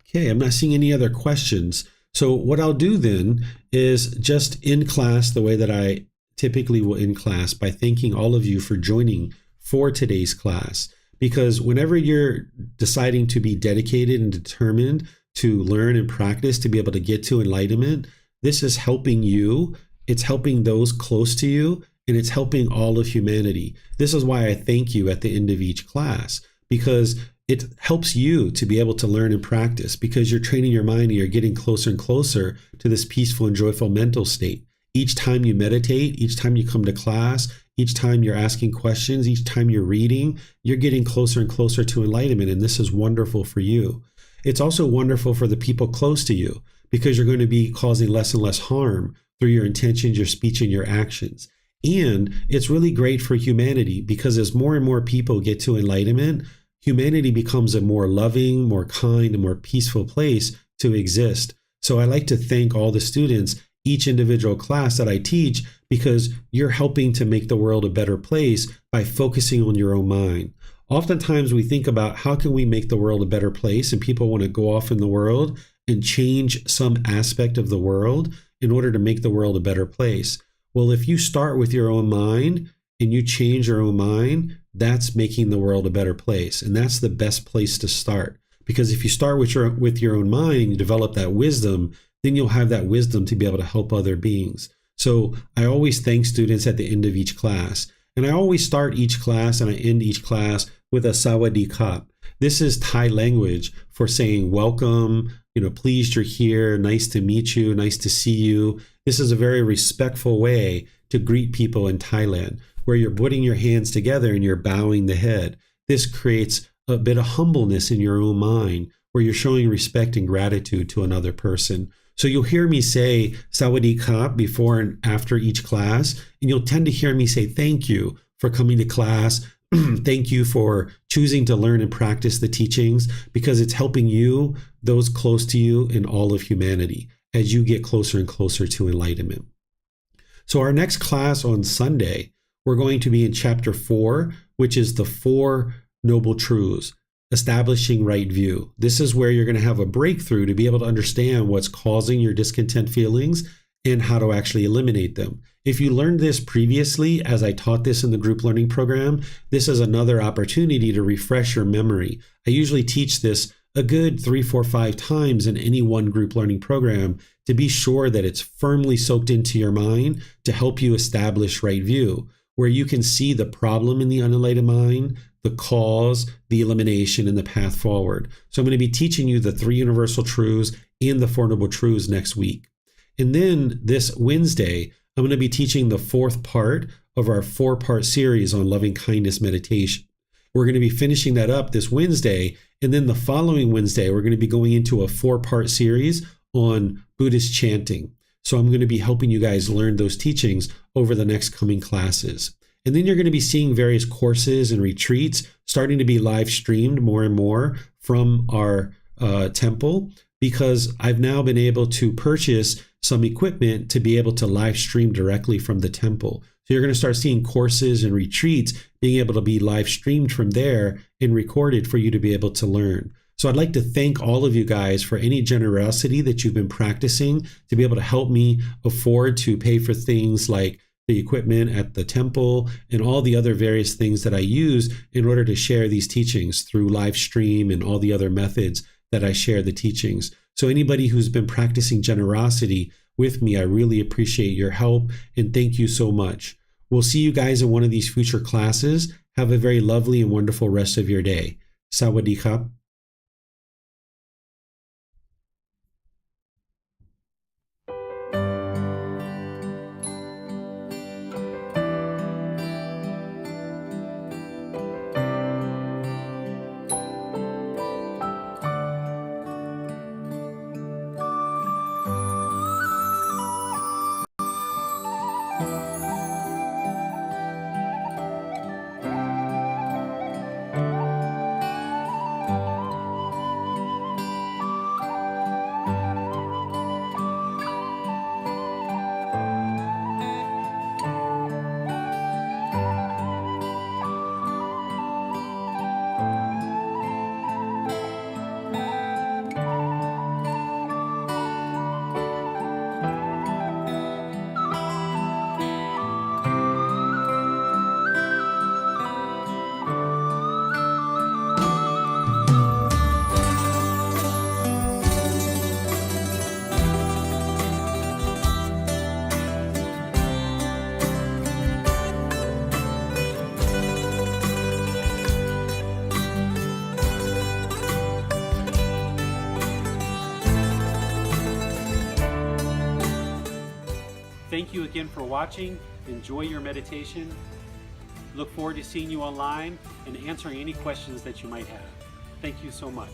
Okay, I'm not seeing any other questions. So what I'll do then is just end class the way that I typically will end class by thanking all of you for joining for today's class. Because whenever you're deciding to be dedicated and determined to learn and practice to be able to get to enlightenment, this is helping you. It's helping those close to you, and it's helping all of humanity. This is why I thank you at the end of each class, because it helps you to be able to learn and practice, because you're training your mind and you're getting closer and closer to this peaceful and joyful mental state. Each time you meditate, each time you come to class, each time you're asking questions, each time you're reading, you're getting closer and closer to enlightenment, and this is wonderful for you. It's also wonderful for the people close to you, because you're going to be causing less and less harm through your intentions, your speech, and your actions. And it's really great for humanity, because as more and more people get to enlightenment, humanity becomes a more loving, more kind, and more peaceful place to exist. So I like to thank all the students, each individual class that I teach, because you're helping to make the world a better place by focusing on your own mind. Oftentimes we think about how can we make the world a better place, and people want to go off in the world and change some aspect of the world in order to make the world a better place. Well, if you start with your own mind and you change your own mind, that's making the world a better place. And that's the best place to start. Because if you start with your own mind and you develop that wisdom, then you'll have that wisdom to be able to help other beings. So I always thank students at the end of each class. And I always start each class and I end each class with a Sawadee Kap. This is Thai language for saying welcome, pleased you're here, nice to meet you, nice to see you. This is a very respectful way to greet people in Thailand, where you're putting your hands together and you're bowing the head. This creates a bit of humbleness in your own mind, where you're showing respect and gratitude to another person. So you'll hear me say Sawadee Kap before and after each class, and you'll tend to hear me say thank you for coming to class. Thank you for choosing to learn and practice the teachings, because it's helping you, those close to you, and all of humanity as you get closer and closer to enlightenment. So our next class on Sunday, we're going to be in chapter 4, which is the 4 Noble Truths, establishing right view. This is where you're going to have a breakthrough to be able to understand what's causing your discontent feelings and how to actually eliminate them. If you learned this previously, as I taught this in the group learning program, this is another opportunity to refresh your memory. I usually teach this a good 3, 4, 5 times in any one group learning program to be sure that it's firmly soaked into your mind to help you establish right view, where you can see the problem in the unenlightened mind, the cause, the elimination, and the path forward. So I'm going to be teaching you the 3 universal truths and the 4 noble truths next week. And then this Wednesday, I'm going to be teaching the 4th part of our 4-part series on loving kindness meditation. We're going to be finishing that up this Wednesday. And then the following Wednesday, we're going to be going into a 4-part series on Buddhist chanting. So I'm going to be helping you guys learn those teachings over the next coming classes. And then you're going to be seeing various courses and retreats starting to be live streamed more and more from our temple, because I've now been able to purchase some equipment to be able to live stream directly from the temple. So you're going to start seeing courses and retreats being able to be live streamed from there and recorded for you to be able to learn. So I'd like to thank all of you guys for any generosity that you've been practicing to be able to help me afford to pay for things like the equipment at the temple and all the other various things that I use in order to share these teachings through live stream and all the other methods that I share the teachings. So anybody who's been practicing generosity with me, I really appreciate your help and thank you so much. We'll see you guys in one of these future classes. Have a very lovely and wonderful rest of your day. Sawadee krap. Thank you again for watching. Enjoy your meditation. Look forward to seeing you online and answering any questions that you might have. Thank you so much.